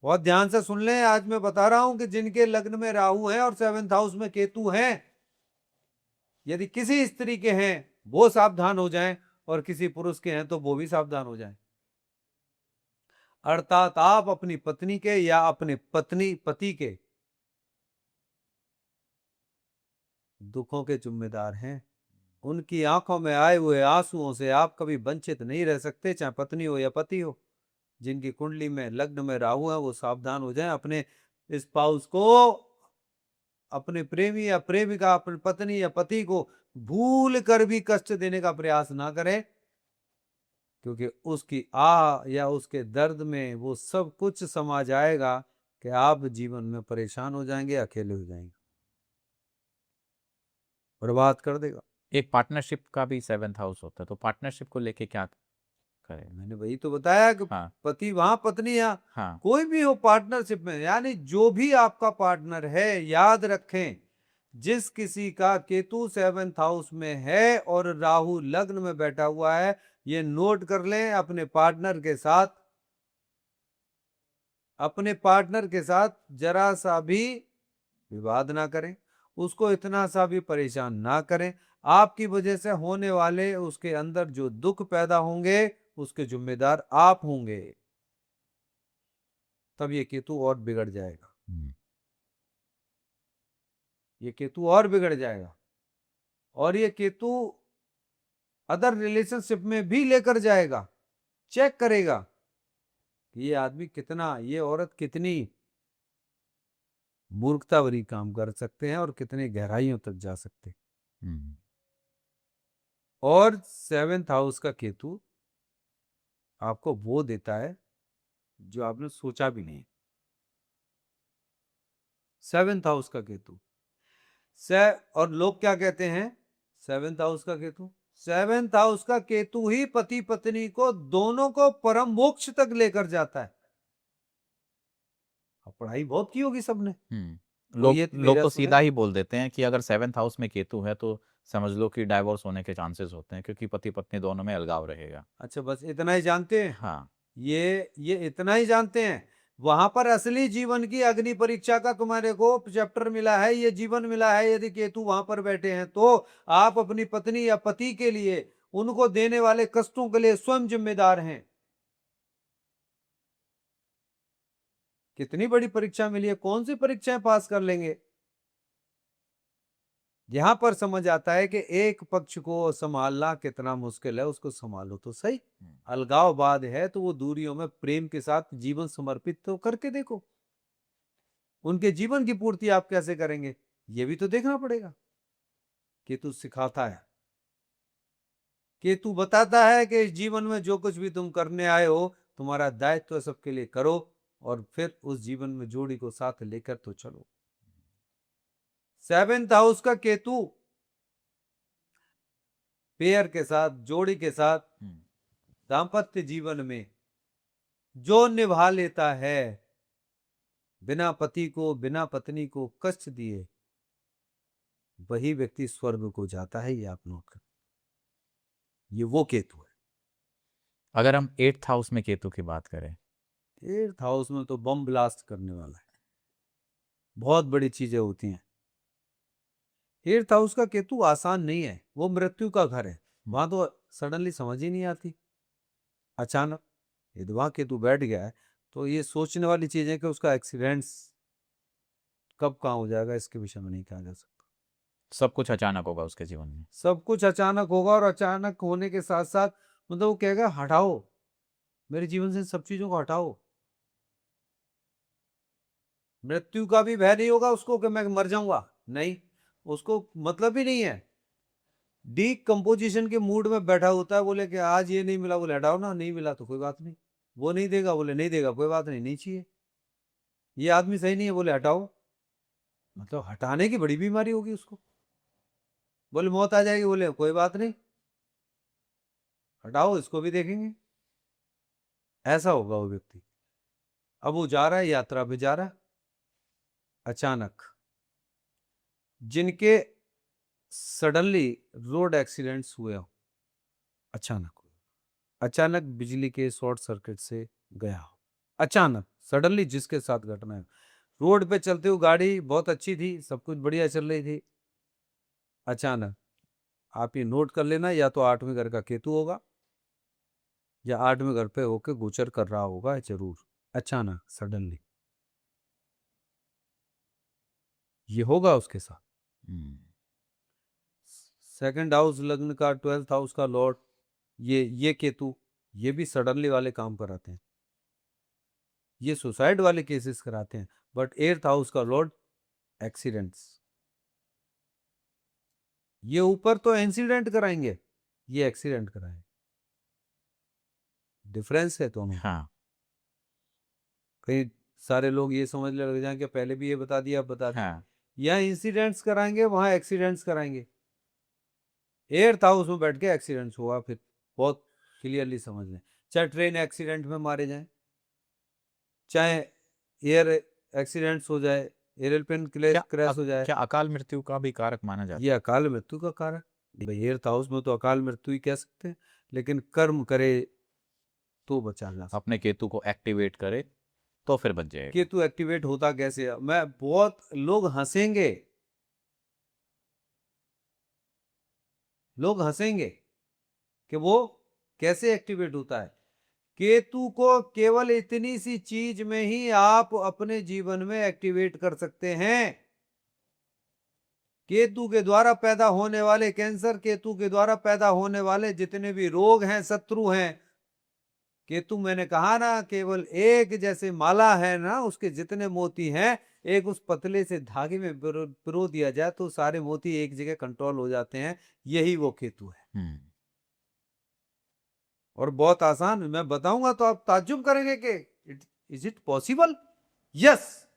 बहुत ध्यान से सुन लें, आज मैं बता रहा हूं कि जिनके लग्न में राहु है और 7th हाउस में केतु है, यदि किसी स्त्री के हैं वो सावधान हो जाएं, और किसी पुरुष के हैं तो वो भी सावधान हो जाएं। अर्थात आप अपनी पत्नी के या अपने पति के दुखों के जिम्मेदार हैं। उनकी आंखों में आए हुए आंसुओं से आप कभी वंचित नहीं रह सकते, चाहे पत्नी हो या पति हो। जिनकी कुंडली में लग्न में राहु है वो सावधान हो जाएं, अपने स्पाउस को, अपने प्रेमी या प्रेमिका, अपनी पत्नी या पति को भूल कर भी कष्ट देने का प्रयास ना करें, क्योंकि उसकी या उसके दर्द में वो सब कुछ समा जाएगा कि आप जीवन में परेशान हो जाएंगे, अकेले हो जाएंगे, बर्बाद कर देगा। एक पार्टनरशिप का भी 7th हाउस होता है, तो पार्टनरशिप को लेके क्या करेगा। मैंने वही तो बताया कि हाँ, पति वहां पत्नी यहाँ, हाँ। कोई भी हो पार्टनरशिप में, यानी जो भी आपका पार्टनर है, याद रखें जिस किसी का केतु 7th हाउस में है और राहु लग्न में बैठा हुआ है, ये नोट कर लें, अपने पार्टनर के साथ जरा सा भी विवाद ना करें, उसको इतना सा भी परेशान ना करें। आपकी वजह से होने वाले उसके अंदर जो दुख पैदा होंगे उसके जिम्मेदार आप होंगे, तब ये केतु और बिगड़ जाएगा, हुँ। ये केतु और बिगड़ जाएगा। और ये केतु अदर रिलेशनशिप में भी लेकर जाएगा, चेक करेगा कि ये आदमी कितना, ये औरत कितनी मूर्खता भरी काम कर सकते हैं और कितनी गहराइयों तक जा सकते हैं। हुँ। और 7th हाउस का केतु आपको वो देता है जो आपने सोचा भी नहीं। 7th हाउस का केतु से, और लोग क्या कहते हैं 7th हाउस का केतु, 7th हाउस का केतु ही पति पत्नी को दोनों को परम मोक्ष तक लेकर जाता है। अब पढ़ाई बहुत की होगी सबने, हुँ। वो लोग ये लोग मेरा तो सुने। सीधा ही बोल देते हैं कि अगर 7th हाउस में केतु है तो समझ लो कि डाइवोर्स होने के चांसेस होते हैं, क्योंकि पति-पत्नी दोनों में अलगाव रहेगा। अच्छा, बस इतना ही जानते हैं, हाँ। ये इतना ही जानते हैं। वहां पर असली जीवन की अग्नि परीक्षा का तुम्हारे को चैप्टर मिला है, ये जीवन मिला है। यदि केतु वहां पर बैठे हैं तो आप अपनी पत्नी या पति के लिए, उनको देने वाले कष्टों के लिए स्वयं जिम्मेदार हैं। कितनी बड़ी परीक्षा मिली है, कौन सी परीक्षाएं पास कर लेंगे। यहां पर समझ आता है कि एक पक्ष को संभालना कितना मुश्किल है, उसको संभालो तो सही। हुँ। अलगाववाद है तो वो दूरियों में प्रेम के साथ जीवन समर्पित तो करके देखो, उनके जीवन की पूर्ति आप कैसे करेंगे ये भी तो देखना पड़ेगा। केतु सिखाता है, केतु बताता है कि इस जीवन में जो कुछ भी तुम करने आए हो, तुम्हारा दायित्व सबके लिए करो और फिर उस जीवन में जोड़ी को साथ लेकर तो चलो। 7th हाउस का केतु पेयर के साथ, जोड़ी के साथ हुँ। दाम्पत्य जीवन में जो निभा लेता है, बिना पति को, बिना पत्नी को कष्ट दिए, वही व्यक्ति स्वर्ग को जाता है। ये आप नोट कर, ये वो केतु है। अगर हम 8th हाउस में केतु की बात करें, 8th हाउस में तो बम ब्लास्ट करने वाला है, बहुत बड़ी चीजें होती हैं। 8th हाउस का केतु आसान नहीं है, वो मृत्यु का घर है। वहां तो सडनली समझ ही नहीं आती, अचानक यदि वहां केतु बैठ गया है तो ये सोचने वाली चीज है कि उसका एक्सीडेंट्स कब कहाँ हो जाएगा, इसके विषय में नहीं कहा जा सकता। सब कुछ अचानक होगा उसके जीवन में। सब कुछ अचानक होगा, और अचानक होने के साथ साथ मतलब वो कहेगा हटाओ, मेरे जीवन से सब चीजों को हटाओ। मृत्यु का भी भय नहीं होगा उसको कि मैं मर जाऊंगा, नहीं, उसको मतलब ही नहीं है। डीकंपोजिशन के मूड में बैठा होता है, बोले कि आज ये नहीं मिला, बोले हटाओ ना, नहीं मिला तो कोई बात नहीं। वो नहीं देगा, बोले नहीं देगा कोई बात नहीं, नहीं चाहिए। ये आदमी सही नहीं है, बोले हटाओ, मतलब हटाने की बड़ी बीमारी होगी उसको। बोले मौत आ जाएगी, बोले कोई बात नहीं, हटाओ, इसको भी देखेंगे। ऐसा होगा वो व्यक्ति। अब वो जा रहा है, यात्रा पे जा रहा है, अचानक जिनके सडनली रोड एक्सीडेंट्स हुए हो, अचानक बिजली के शॉर्ट सर्किट से गया हो, अचानक सडनली जिसके साथ घटना है, रोड पे चलते हुए गाड़ी बहुत अच्छी थी, सब कुछ बढ़िया चल रही थी, अचानक, आप ये नोट कर लेना, या तो 8वें घर का केतु होगा या 8वें घर पे होके गोचर कर रहा होगा जरूर, अचानक सडनली ये होगा उसके साथ। हुँ। 2nd हाउस लग्न का, 12th हाउस का लॉर्ड, ये केतु, ये भी सडनली वाले काम कराते हैं, ये सुसाइड वाले केसेस कराते हैं। बट 8th हाउस का लॉर्ड एक्सीडेंट्स, ये ऊपर तो इंसिडेंट कराएंगे, ये एक्सीडेंट कराएंगे, डिफरेंस है दोनों। हाँ। कई सारे लोग ये समझने लग जाएं कि पहले भी ये बता दिया, अब बता दिया। हाँ। यहाँ इंसिडेंट्स कराएंगे, वहां एक्सीडेंट्स कराएंगे। 8th हाउस में बैठ के एक्सीडेंट्स हुआ, फिर बहुत क्लियरली समझ लें। चाहे ट्रेन एक्सीडेंट में मारे जाएं, चाहे एयर एक्सीडेंट्स हो जाए, एरोप्लेन क्रैश हो जाए, क्या अकाल मृत्यु का भी कारक माना जाता ये अकाल मृत्यु का कारण। भाई एर्थ हाउस में तो अकाल मृत्यु ही कह सकते हैं, लेकिन कर्म करे तो बचा जा है? सकता। अपने केतु को एक्टिवेट करे तो फिर बच जाएगा। केतु एक्टिवेट होता कैसे है? मैं बहुत लोग हंसेंगे, लोग हंसेंगे कि वो कैसे एक्टिवेट होता है। केतु को केवल इतनी सी चीज में ही आप अपने जीवन में एक्टिवेट कर सकते हैं। केतु के द्वारा पैदा होने वाले कैंसर, केतु के द्वारा पैदा होने वाले जितने भी रोग हैं, शत्रु हैं, केतु मैंने कहा ना केवल एक जैसे माला है ना, उसके जितने मोती हैं, एक उस पतले से धागे में पिरो दिया जाए तो सारे मोती एक जगह कंट्रोल हो जाते हैं। यही वो केतु है। और बहुत आसान, मैं बताऊंगा तो आप ताज्जुब करेंगे कि is it possible? Yes,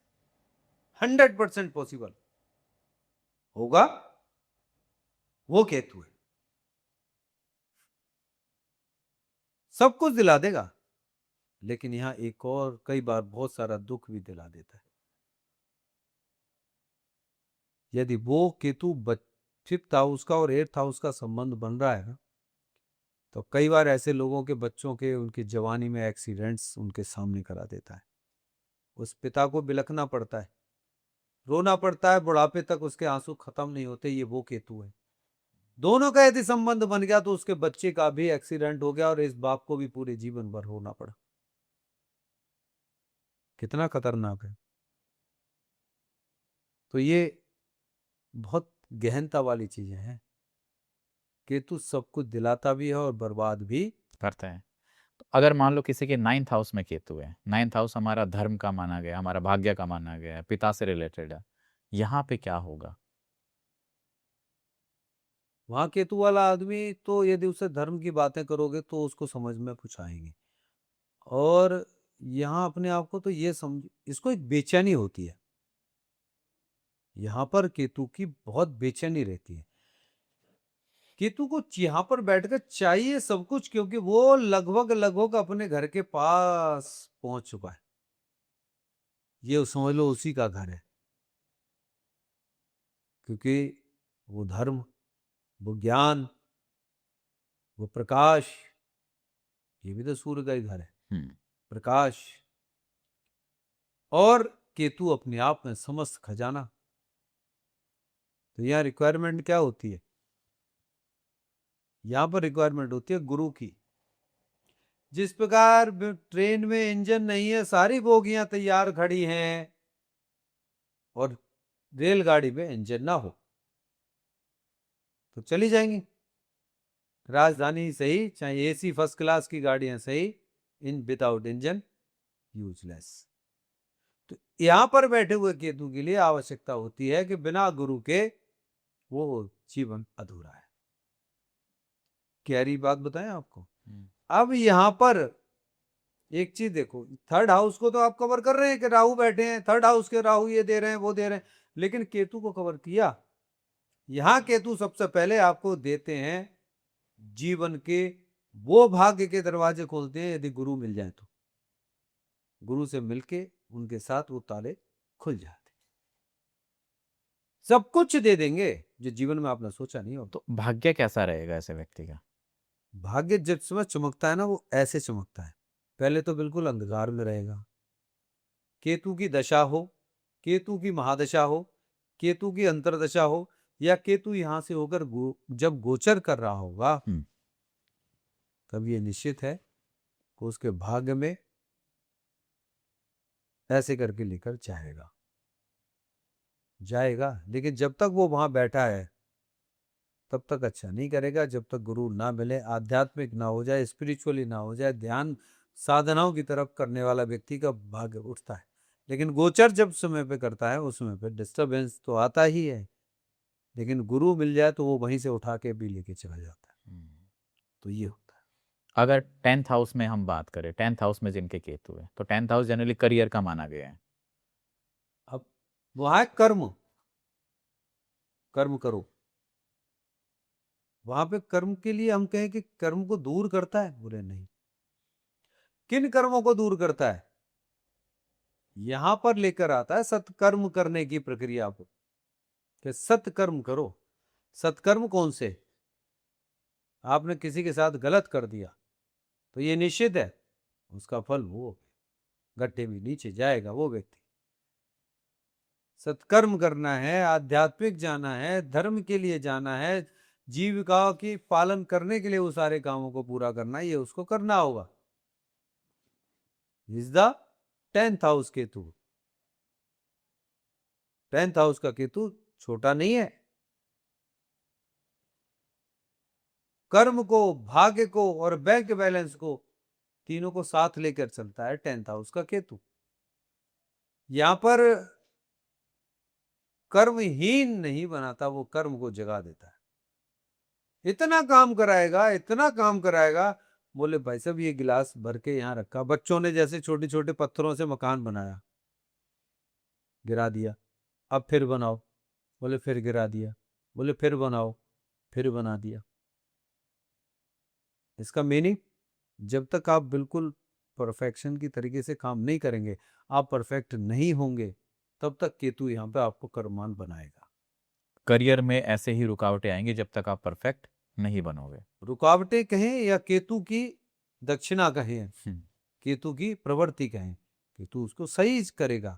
100% possible होगा। वो केतु है, सब कुछ दिला देगा, लेकिन यहां एक और कई बार बहुत सारा दुख भी दिला देता है। यदि वो केतु फिफ्थ हाउस का और एट्थ हाउस का संबंध बन रहा है ना, तो कई बार ऐसे लोगों के बच्चों के उनकी जवानी में एक्सीडेंट्स उनके सामने करा देता है। उस पिता को बिलखना पड़ता है, रोना पड़ता है, बुढ़ापे तक उसके आंसू खत्म नहीं होते। ये वो केतु है। दोनों का यदि संबंध बन गया तो उसके बच्चे का भी एक्सीडेंट हो गया और इस बाप को भी पूरे जीवन भर रोना पड़ा। कितना खतरनाक है। तो ये बहुत गहनता वाली चीजें हैं। केतु सब कुछ दिलाता भी है और बर्बाद भी करते हैं। तो अगर मान लो किसी के 9th हाउस में केतु है, 9th हाउस हमारा धर्म का माना गया, हमारा भाग्य का माना गया है, पिता से रिलेटेड है, यहाँ पे क्या होगा? वहां केतु वाला आदमी तो यदि उससे धर्म की बातें करोगे तो उसको समझ में कुछ आएंगे। और यहाँ अपने आप को तो ये समझ, इसको एक बेचैनी होती है। यहाँ पर केतु की बहुत बेचैनी रहती है। केतु को यहाँ पर बैठकर चाहिए सब कुछ, क्योंकि वो लगभग लगभग अपने घर के पास पहुंच चुका है। ये समझ लो उसी का घर है, क्योंकि वो धर्म, वो ज्ञान, वो प्रकाश, ये भी तो सूर्य का ही घर है, प्रकाश। और केतु अपने आप में समस्त खजाना। तो यहाँ रिक्वायरमेंट क्या होती है? यहाँ पर रिक्वायरमेंट होती है गुरु की। जिस प्रकार ट्रेन में इंजन नहीं है, सारी बोगियां तैयार खड़ी हैं, और रेलगाड़ी में इंजन ना हो तो चली जाएंगी। राजधानी सही, चाहे एसी फर्स्ट क्लास की गाड़ियां सही, इन विदाउट इंजन यूजलेस। तो यहां पर बैठे हुए केतु के लिए आवश्यकता होती है कि बिना गुरु के वो जीवन अधूरा है। गहरी बात बताएं आपको। अब यहां पर एक चीज देखो, थर्ड हाउस को तो आप कवर कर रहे हैं कि राहु बैठे हैं, थर्ड हाउस के राहु ये दे रहे हैं वो दे रहे हैं, लेकिन केतु को कवर किया। यहां केतु सबसे पहले आपको देते हैं जीवन के वो भाग्य के दरवाजे खोलते हैं यदि गुरु मिल जाए तो। गुरु से मिलके उनके साथ वो ताले खुल जाते, सब कुछ दे देंगे जो जीवन में आपने सोचा नहीं हो। तो भाग्य कैसा रहेगा ऐसे व्यक्ति का? भाग्य जब समय चमकता है ना, वो ऐसे चमकता है। पहले तो बिल्कुल अंधकार में रहेगा। केतु की दशा हो, केतु की महादशा हो, केतु की अंतरदशा हो, या केतु यहां से होकर जब गोचर कर रहा होगा, तब ये निश्चित है कि उसके भाग्य में ऐसे करके लेकर जाएगा जाएगा। लेकिन जब तक वो वहां बैठा है तब तक अच्छा नहीं करेगा। जब तक गुरु ना मिले, आध्यात्मिक ना हो जाए, स्पिरिचुअली ना हो जाए, ध्यान साधनाओं की तरफ करने वाला व्यक्ति का भाग्य उठता है। लेकिन गोचर जब समय पे करता है उस समय पे डिस्टरबेंस तो आता ही है, लेकिन गुरु मिल जाए तो वो वहीं से उठा के भी लेके चला जाता है। तो ये होता है। अगर 10th हाउस में हम बात करें, 10th हाउस में जिनके केतु है, तो 10th हाउस जनरली करियर का माना गया है। अब वहां कर्म, कर्म करो। वहां पे कर्म के लिए हम कहें कि कर्म को दूर करता है, बोले नहीं। किन कर्मों को दूर करता है? यहां पर लेकर आता है सत्कर्म करने की प्रक्रिया को, कि सत्कर्म करो। सत्कर्म कौन से? आपने किसी के साथ गलत कर दिया तो ये निश्चित है उसका फल वो गड्ढे में नीचे जाएगा वो व्यक्ति। सत्कर्म करना है, आध्यात्मिक जाना है, धर्म के लिए जाना है, जीविका की पालन करने के लिए वो सारे कामों को पूरा करना है, ये उसको करना होगा। Is the 10th house Ketu. 10th house का केतु छोटा नहीं है। कर्म को, भाग्य को और बैंक बैलेंस को, तीनों को साथ लेकर चलता है 10th हाउस का केतु। यहां पर कर्महीन नहीं बनाता, वो कर्म को जगा देता है। इतना काम कराएगा, इतना काम कराएगा। बोले भाई साहब ये गिलास भर के यहां रखा, बच्चों ने जैसे छोटे छोटे पत्थरों से मकान बनाया, गिरा दिया, अब फिर बनाओ, बोले फिर गिरा दिया, बोले फिर बनाओ, फिर बना दिया। इसका मीनिंग, जब तक आप बिल्कुल परफेक्शन की तरीके से काम नहीं करेंगे, आप परफेक्ट नहीं होंगे, तब तक केतु यहां पे आपको कर्मवान बनाएगा। करियर में ऐसे ही रुकावटें आएंगी जब तक आप परफेक्ट नहीं बनोगे। रुकावटें कहें या केतु की दक्षिणा कहें, केतु की प्रवृत्ति कहें, केतु उसको सही करेगा।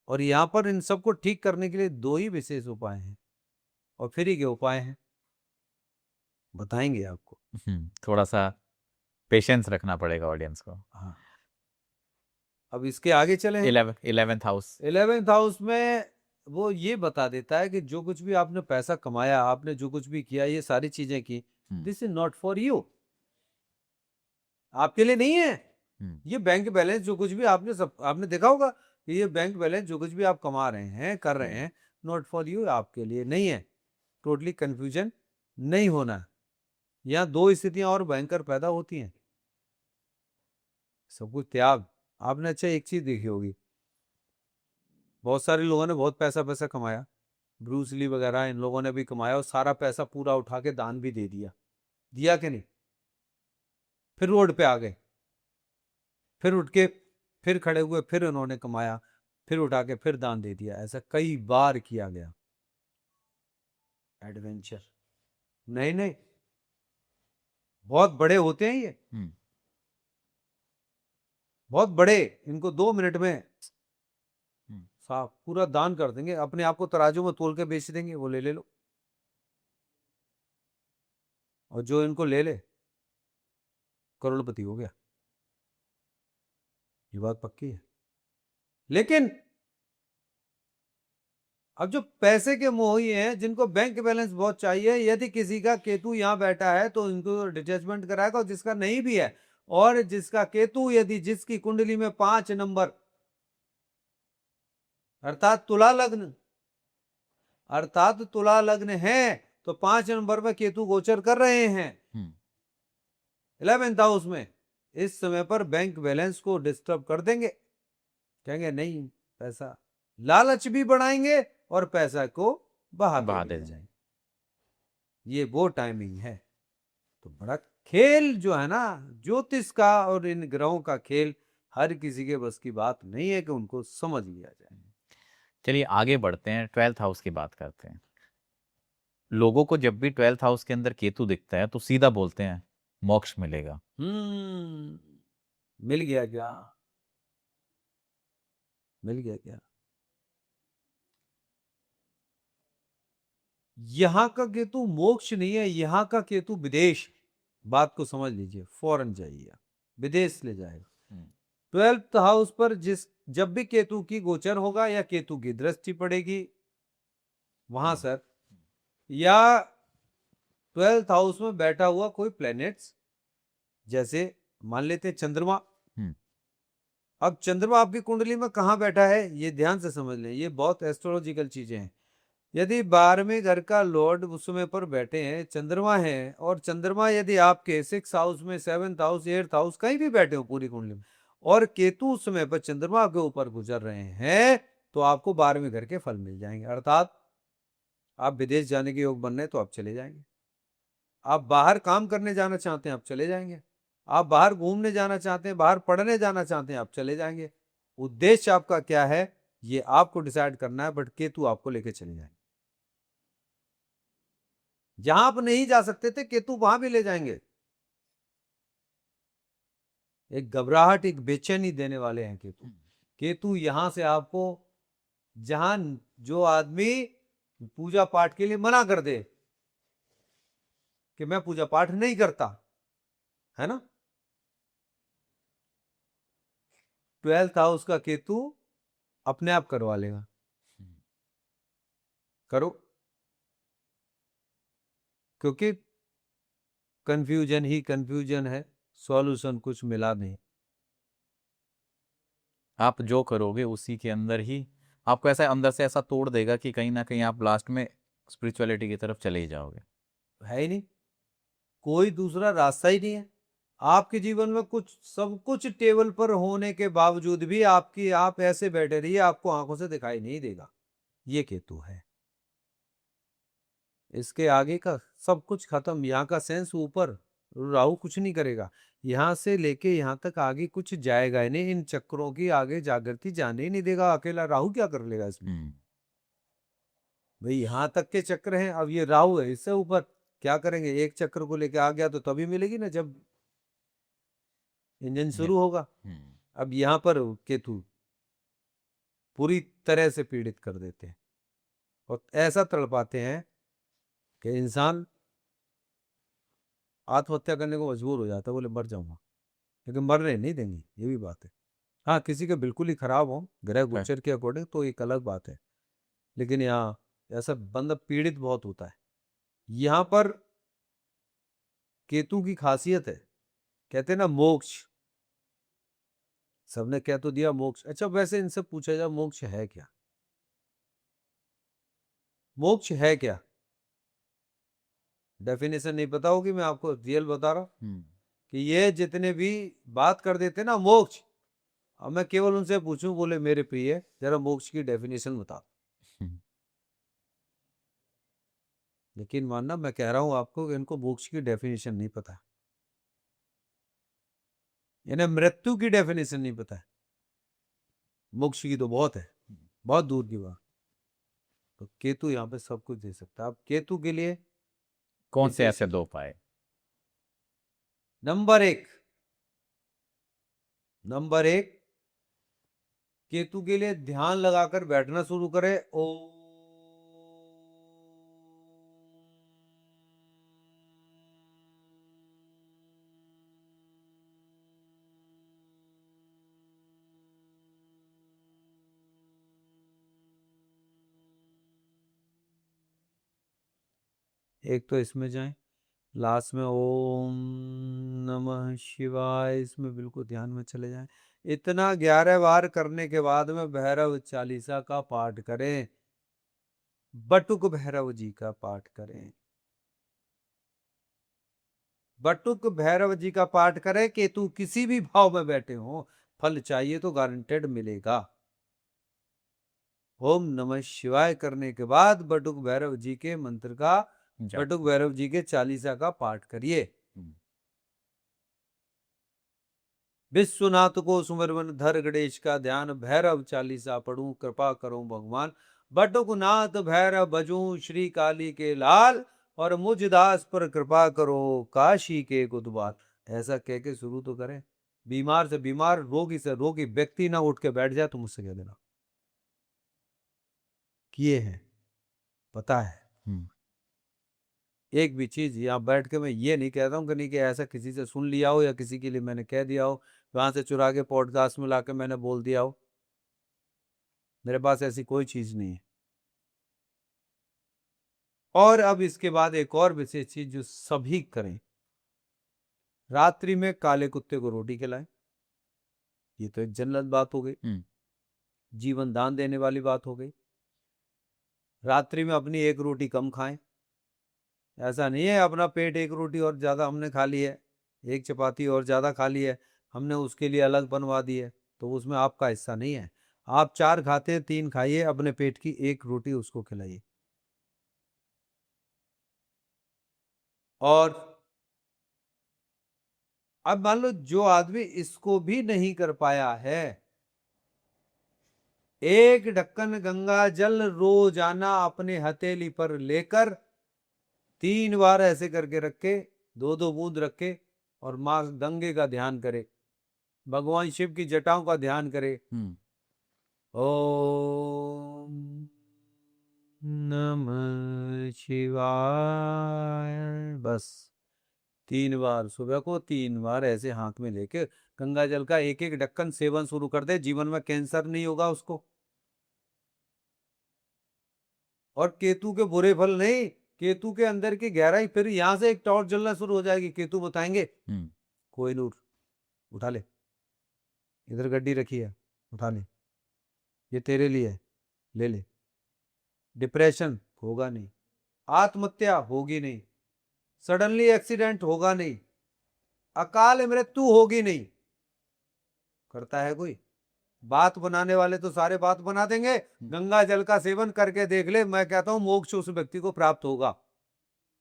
और यहां पर इन सबको ठीक करने के लिए दो ही विशेष उपाय हैं, और फ्री के उपाय हैं, बताएंगे आपको। थोड़ा सा पेशेंस रखना पड़ेगा ऑडियंस को। हाँ, अब इसके आगे चले। 11th house. 11th हाउस में वो ये बता देता है कि जो कुछ भी आपने पैसा कमाया, आपने जो कुछ भी किया, ये सारी चीजें की, this is not for you, आपके लिए नहीं है। ये बैंक बैलेंस जो कुछ भी आपने आपने देखा होगा कि ये बैंक बैलेंस जो कुछ भी आप कमा रहे हैं, कर रहे हैं, नॉट फॉर यू, आपके लिए नहीं है। टोटली कंफ्यूजन नहीं होना। यहाँ दो स्थितियां और भयंकर पैदा होती हैं, सब कुछ त्याग। आपने अच्छा एक चीज देखी होगी, बहुत सारे लोगों ने बहुत पैसा पैसा कमाया, ब्रूस ली वगैरह इन लोगों ने भी कमाया, और सारा पैसा पूरा उठा के दान भी दे दिया, दिया कि नहीं? फिर रोड पे आ गए, फिर उठ के फिर खड़े हुए, फिर उन्होंने कमाया, फिर उठा के फिर दान दे दिया। ऐसा कई बार किया गया। एडवेंचर नहीं नहीं, बहुत बड़े होते हैं ये, बहुत बड़े। इनको 2 मिनट में साफ पूरा दान कर देंगे, अपने आप को तराजू में तोल के बेच देंगे, वो ले लो, और जो इनको ले ले करोड़पति हो गया। ये बात पक्की है। लेकिन अब जो पैसे के मोही हैं, जिनको बैंक बैलेंस बहुत चाहिए, यदि किसी का केतु यहां बैठा है तो इनको डिटैचमेंट कराएगा, और जिसका नहीं भी है, और जिसका केतु यदि जिसकी कुंडली में 5 नंबर अर्थात तुला लग्न, अर्थात तुला लग्न है, तो 5 नंबर में केतु गोचर कर रहे हैं 11th हाउस में, इस समय पर बैंक बैलेंस को डिस्टर्ब कर देंगे। कहेंगे नहीं पैसा, लालच भी बढ़ाएंगे और पैसा को बहा दे जाएंगे। ये वो टाइमिंग है। तो बड़ा खेल जो है ना ज्योतिष का और इन ग्रहों का खेल, हर किसी के बस की बात नहीं है कि उनको समझ लिया जाए। चलिए आगे बढ़ते हैं, 12th हाउस की बात करते हैं। लोगों को जब भी 12th हाउस के अंदर केतु दिखता है तो सीधा बोलते हैं मोक्ष मिलेगा। मिल गया क्या? मिल गया क्या? यहां का केतु मोक्ष नहीं है, यहां का केतु विदेश। बात को समझ लीजिए, फॉरेन जाइए, विदेश ले जाएगा। 12th हाउस पर जब भी केतु की गोचर होगा या केतु की दृष्टि पड़ेगी वहां सर, या 12th हाउस में बैठा हुआ कोई प्लैनेट्स, जैसे मान लेते हैं चंद्रमा। अब चंद्रमा आपकी कुंडली में कहां बैठा है, ये ध्यान से समझ लें, ये बहुत एस्ट्रोलॉजिकल चीजें हैं। यदि 12वें घर का लॉर्ड उस समय पर बैठे हैं, चंद्रमा है, और चंद्रमा यदि आपके 6th हाउस में, 7th हाउस, 8th हाउस कहीं भी बैठे हो पूरी कुंडली में, और केतु उस समय पर चंद्रमा के ऊपर गुजर रहे हैं, तो आपको 12वें घर के फल मिल जाएंगे। अर्थात आप विदेश जाने के योग बन रहे तो आप चले जाएंगे, आप बाहर काम करने जाना चाहते हैं आप चले जाएंगे, आप बाहर घूमने जाना चाहते हैं, बाहर पढ़ने जाना चाहते हैं, आप चले जाएंगे। उद्देश्य आपका क्या है ये आपको डिसाइड करना है, बट केतु आपको लेके चले जाएंगे। जहां आप नहीं जा सकते थे केतु वहां भी ले जाएंगे। एक घबराहट, एक बेचैनी देने वाले हैं केतु। केतु यहां से आपको, जहां जो आदमी पूजा पाठ के लिए मना कर दे कि मैं पूजा पाठ नहीं करता, है ना, 12th हाउस का केतु अपने आप करवा लेगा। करो, क्योंकि कंफ्यूजन ही कंफ्यूजन है, सॉल्यूशन कुछ मिला नहीं। आप जो करोगे उसी के अंदर ही आपको ऐसा अंदर से ऐसा तोड़ देगा कि कहीं ना कहीं आप लास्ट में स्पिरिचुअलिटी की तरफ चले ही जाओगे। है ही नहीं, कोई दूसरा रास्ता ही नहीं है। आपके जीवन में कुछ, सब कुछ टेबल पर होने के बावजूद भी आप ऐसे बैठे रहिए, आपको आंखों से दिखाई नहीं देगा। ये केतु है। इसके आगे का सब कुछ खत्म, यहाँ का सेंस ऊपर, राहु कुछ नहीं करेगा। यहां से लेके यहां तक आगे कुछ जाएगा ही नहीं, इन चक्रों की आगे जागृति जाने ही नहीं देगा। अकेला राहु क्या कर लेगा इसमें? भाई यहां तक के चक्र हैं, अब ये राहु है, इससे ऊपर क्या करेंगे? एक चक्र को लेके आ गया तो तभी मिलेगी ना, जब इंजन शुरू होगा। अब यहां पर केतु पूरी तरह से पीड़ित कर देते हैं और ऐसा तड़पाते हैं कि इंसान आत्महत्या करने को मजबूर हो जाता है, बोले मर जाऊंगा, लेकिन मरने नहीं देंगे, ये भी बात है। हाँ, किसी के बिल्कुल ही खराब हो ग्रह गोचर के अकॉर्डिंग तो एक अलग बात है, लेकिन यहाँ ऐसा बंदा पीड़ित बहुत होता है। यहाँ पर केतु की खासियत है, कहते हैं ना मोक्ष, सबने कह तो दिया मोक्ष। अच्छा, वैसे इनसे पूछा जाए मोक्ष है क्या? मोक्ष है क्या? डेफिनेशन नहीं पता होगी, मैं आपको रियल बता रहा हूं कि ये जितने भी बात कर देते ना मोक्ष, अब मैं केवल उनसे पूछूं, बोले मेरे प्रिय जरा मोक्ष की डेफिनेशन बता। लेकिन मानना, मैं कह रहा हूं आपको कि इनको मोक्ष की डेफिनेशन नहीं पता, इन्हें मृत्यु की डेफिनेशन नहीं पता है। मोक्ष की तो बहुत है, बहुत दूर की बात। तो केतु यहाँ पे सब कुछ दे सकता है। अब केतु के लिए कौन से विशेष ऐसे दो पाए? नंबर एक, केतु के लिए ध्यान लगाकर बैठना शुरू करे। ओ एक तो इसमें जाए, लास्ट में ओम नमः शिवाय, इसमें बिल्कुल ध्यान में चले जाएं। इतना 11 बार करने के बाद में भैरव चालीसा का पाठ करें, बटुक भैरव जी का पाठ करें। बटुक भैरव जी का पाठ करें, केतु किसी भी भाव में बैठे हो, फल चाहिए तो गारंटेड मिलेगा। ओम नमः शिवाय करने के बाद बटुक भैरव जी के मंत्र का, बटुक भैरव जी के चालीसा का पाठ करिए। विश्वनाथ को सुमरवन धर गणेश का ध्यान, भैरव चालीसा पढ़ूं कृपा करो भगवान। बटुक नाथ भैरव बजूं श्री काली के लाल, और मुझ दास पर कृपा करो काशी के कुतुबाल। ऐसा कह के शुरू तो करें। बीमार से बीमार, रोगी से रोगी व्यक्ति ना उठ के बैठ जाए तो मुझसे कह देना। किए हैं, पता है। एक भी चीज यहाँ बैठ के मैं ये नहीं कहता हूँ कि नहीं कि ऐसा किसी से सुन लिया हो या किसी के लिए मैंने कह दिया हो, वहां से चुरा के पॉडकास्ट में लाके मैंने बोल दिया हो। मेरे पास ऐसी कोई चीज नहीं है। और अब इसके बाद एक और विशेष चीज जो सभी करें, रात्रि में काले कुत्ते को रोटी खिलाएं। ये तो एक जनरल बात हो गई, जीवन दान देने वाली बात हो गई। रात्रि में अपनी एक रोटी कम खाएं। ऐसा नहीं है अपना पेट एक रोटी और ज्यादा हमने खा ली है, एक चपाती और ज्यादा खा ली है, हमने उसके लिए अलग बनवा दी है, तो उसमें आपका हिस्सा नहीं है। आप 4 खाते हैं, 3 खाइए, अपने पेट की एक रोटी उसको खिलाइए। और अब मान लो जो आदमी इसको भी नहीं कर पाया है, एक ढक्कन गंगा जल रोजाना अपने हथेली पर लेकर 3 बार ऐसे करके रखे, 2-2 बूंद रखे और मां गंगे का ध्यान करे, भगवान शिव की जटाओं का ध्यान करे। ओम नमः शिवाय, बस 3 बार सुबह को, 3 बार ऐसे हाथ में लेके गंगा जल का एक एक ढक्कन सेवन शुरू कर दे, जीवन में कैंसर नहीं होगा उसको। और केतु के बुरे फल नहीं, केतु के अंदर की गहराई, फिर यहां से एक टॉर्च जलना शुरू हो जाएगी, केतु बताएंगे कोहिनूर उठा ले, इधर गड्डी रखी है उठा ले, ये तेरे लिए है ले ले, डिप्रेशन होगा नहीं, आत्महत्या होगी नहीं, सडनली एक्सीडेंट होगा नहीं, अकाल मृत्यु होगी नहीं। करता है कोई? बात बनाने वाले तो सारे बात बना देंगे। गंगा जल का सेवन करके देख ले, मैं कहता हूं मोक्ष उस व्यक्ति को प्राप्त होगा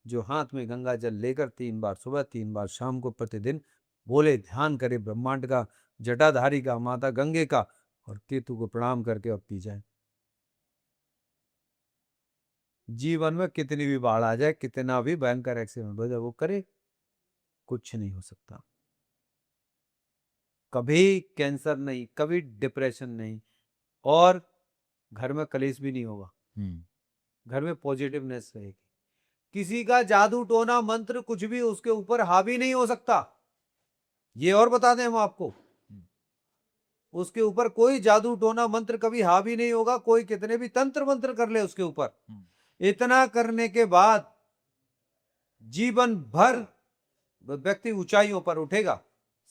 जो हाथ में गंगा जल लेकर 3 बार सुबह 3 बार शाम को प्रतिदिन बोले, ध्यान करे ब्रह्मांड का, जटाधारी का, माता गंगे का, और केतु को प्रणाम करके और पी जाए। जीवन में कितनी भी बाढ़ आ जाए, कितना भी भयंकर एक्सीडेंट हो जाए, वो करे, कुछ नहीं हो सकता। कभी कैंसर नहीं, कभी डिप्रेशन नहीं, और घर में कलेश भी नहीं होगा, घर में पॉजिटिवनेस रहेगी। किसी का जादू टोना मंत्र कुछ भी उसके ऊपर हावी नहीं हो सकता, ये और बता दें हम आपको, उसके ऊपर कोई जादू टोना मंत्र कभी हावी नहीं होगा, कोई कितने भी तंत्र मंत्र कर ले उसके ऊपर। इतना करने के बाद जीवन भर व्यक्ति ऊंचाइयों पर उठेगा,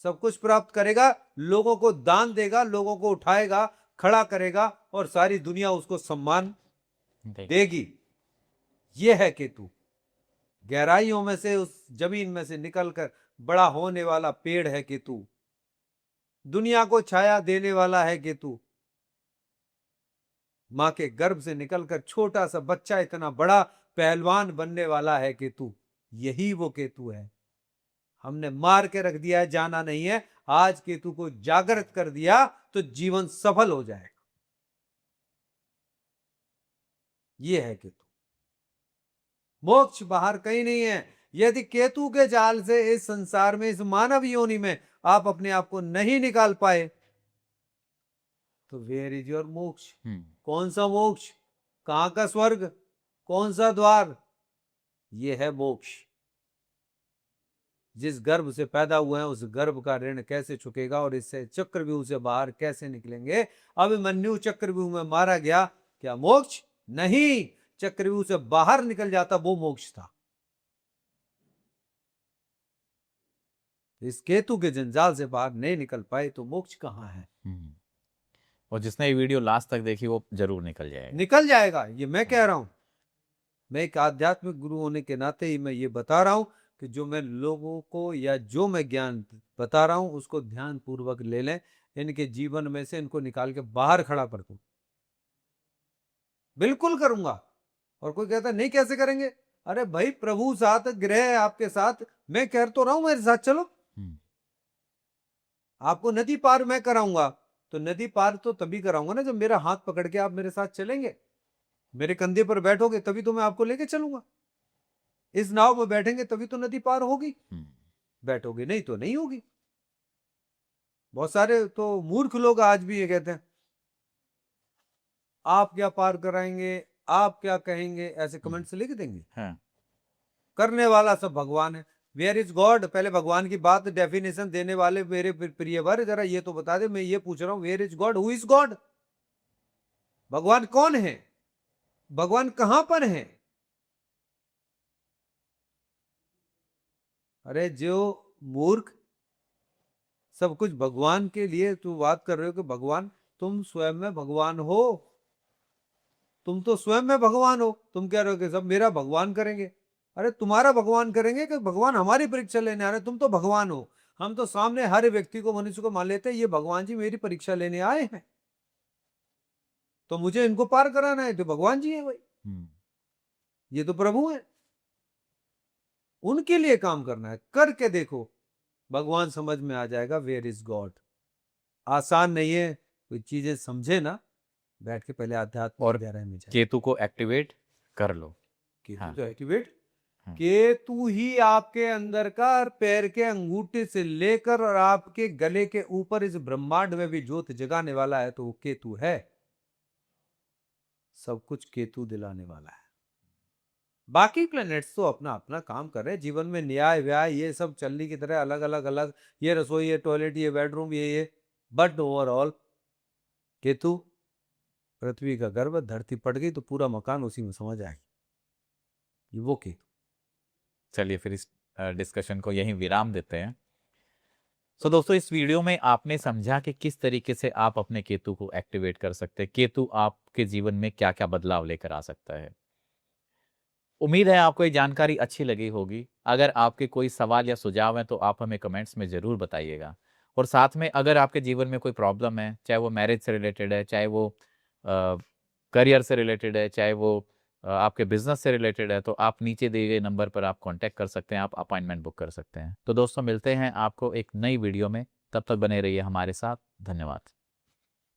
सब कुछ प्राप्त करेगा, लोगों को दान देगा, लोगों को उठाएगा, खड़ा करेगा, और सारी दुनिया उसको सम्मान देगी। यह है केतु। गहराइयों में से, उस जमीन में से निकलकर बड़ा होने वाला पेड़ है केतु, दुनिया को छाया देने वाला है केतु, मां के गर्भ से निकलकर छोटा सा बच्चा इतना बड़ा पहलवान बनने वाला है केतु। यही वो केतु है। हमने मार के रख दिया है, जाना नहीं है। आज केतु को जागृत कर दिया तो जीवन सफल हो जाएगा। ये है केतु। मोक्ष बाहर कहीं नहीं है। यदि केतु के जाल से इस संसार में, इस मानव योनि में आप अपने आप को नहीं निकाल पाए, तो वेयर इज योर मोक्ष? कौन सा मोक्ष? कहां का स्वर्ग? कौन सा द्वार? ये है मोक्ष। जिस गर्भ से पैदा हुए हैं उस गर्भ का ऋण कैसे चुकेगा, और इससे चक्रव्यूह से बाहर कैसे निकलेंगे? अभिमन्यु चक्रव्यूह में मारा गया, क्या मोक्ष? नहीं, चक्रव्यूह से बाहर निकल जाता, वो मोक्ष था। इस केतु के जंजाल से बाहर नहीं निकल पाए तो मोक्ष कहां है? और जिसने ये वीडियो लास्ट तक देखी वो जरूर निकल जाएगा, निकल जाएगा, ये मैं कह रहा हूं। मैं एक आध्यात्मिक गुरु होने के नाते ही मैं ये बता रहा हूं कि जो मैं लोगों को, या जो मैं ज्ञान बता रहा हूं, उसको ध्यान पूर्वक ले लें, इनके जीवन में से इनको निकाल के बाहर खड़ा कर दूं। बिल्कुल करूंगा। और कोई कहता नहीं कैसे करेंगे? अरे भाई, प्रभु साथ, ग्रह आपके साथ, मैं कह तो रहा हूं मेरे साथ चलो। आपको नदी पार मैं कराऊंगा, तो नदी पार तो तभी कराऊंगा ना जब मेरा हाथ पकड़ के आप मेरे साथ चलेंगे, मेरे कंधे पर बैठोगे, तभी तो मैं आपको लेके चलूंगा। इस नाव में बैठेंगे तभी तो नदी पार होगी, बैठोगे नहीं तो नहीं होगी। बहुत सारे तो मूर्ख लोग आज भी ये कहते हैं आप क्या पार कराएंगे, आप क्या कहेंगे, ऐसे कमेंट से लिख देंगे। हाँ। करने वाला सब भगवान है। Where is God? पहले भगवान की बात डेफिनेशन देने वाले मेरे प्रियवर जरा ये तो बता दे। मैं ये पूछ रहा हूं, where is God? Who is God? भगवान कौन है? भगवान कहां पर है? अरे जो मूर्ख, सब कुछ भगवान के लिए तू बात कर रहे हो कि भगवान, तुम स्वयं में भगवान हो। तुम तो स्वयं में भगवान हो। तुम कह रहे हो कि सब मेरा भगवान करेंगे। अरे तुम्हारा भगवान करेंगे कि भगवान हमारी परीक्षा लेने आ रहे? तुम तो भगवान हो। हम तो सामने हर व्यक्ति को, मनुष्य को मान लेते हैं ये भगवान जी मेरी परीक्षा लेने आए हैं, तो मुझे इनको पार कराना है, तो भगवान जी है भाई, ये तो प्रभु है, उनके लिए काम करना है। करके देखो, भगवान समझ में आ जाएगा, वेयर इज गॉड। आसान नहीं है, कोई चीजें समझे ना, बैठ के पहले आध्यात्म और की गहराई में जाए। केतु को एक्टिवेट कर लो। केतु हाँ। तो एक्टिवेट, हम्म। केतु ही आपके अंदर का और पैर के अंगूठे से लेकर और आपके गले के ऊपर इस ब्रह्मांड में भी ज्योत जगाने वाला है, तो वो केतु है। सब कुछ केतु दिलाने वाला है। बाकी प्लैनेट्स तो अपना अपना काम कर रहे हैं जीवन में, न्याय व्याय ये सब चलनी की तरह अलग अलग अलग, ये रसोई, ये टॉयलेट, ये बेडरूम, ये, बट ओवरऑल केतु पृथ्वी का गर्भ, धरती पड़ गई तो पूरा मकान उसी में समझ आएगी, ये वो केतु। चलिए फिर इस डिस्कशन को यहीं विराम देते हैं। सो दोस्तों, इस वीडियो में आपने समझा कि किस तरीके से आप अपने केतु को एक्टिवेट कर सकते हैं, केतु आपके जीवन में क्या क्या बदलाव लेकर आ सकता है। उम्मीद है आपको ये जानकारी अच्छी लगी होगी। अगर आपके कोई सवाल या सुझाव हैं तो आप हमें कमेंट्स में ज़रूर बताइएगा। और साथ में अगर आपके जीवन में कोई प्रॉब्लम है, चाहे वो मैरिज से रिलेटेड है, चाहे वो करियर से रिलेटेड है, चाहे वो आपके बिजनेस से रिलेटेड है, तो आप नीचे दिए गए नंबर पर आप कांटेक्ट कर सकते हैं, आप अपॉइंटमेंट बुक कर सकते हैं। तो दोस्तों, मिलते हैं आपको एक नई वीडियो में, तब तक बने रहिए हमारे साथ। धन्यवाद।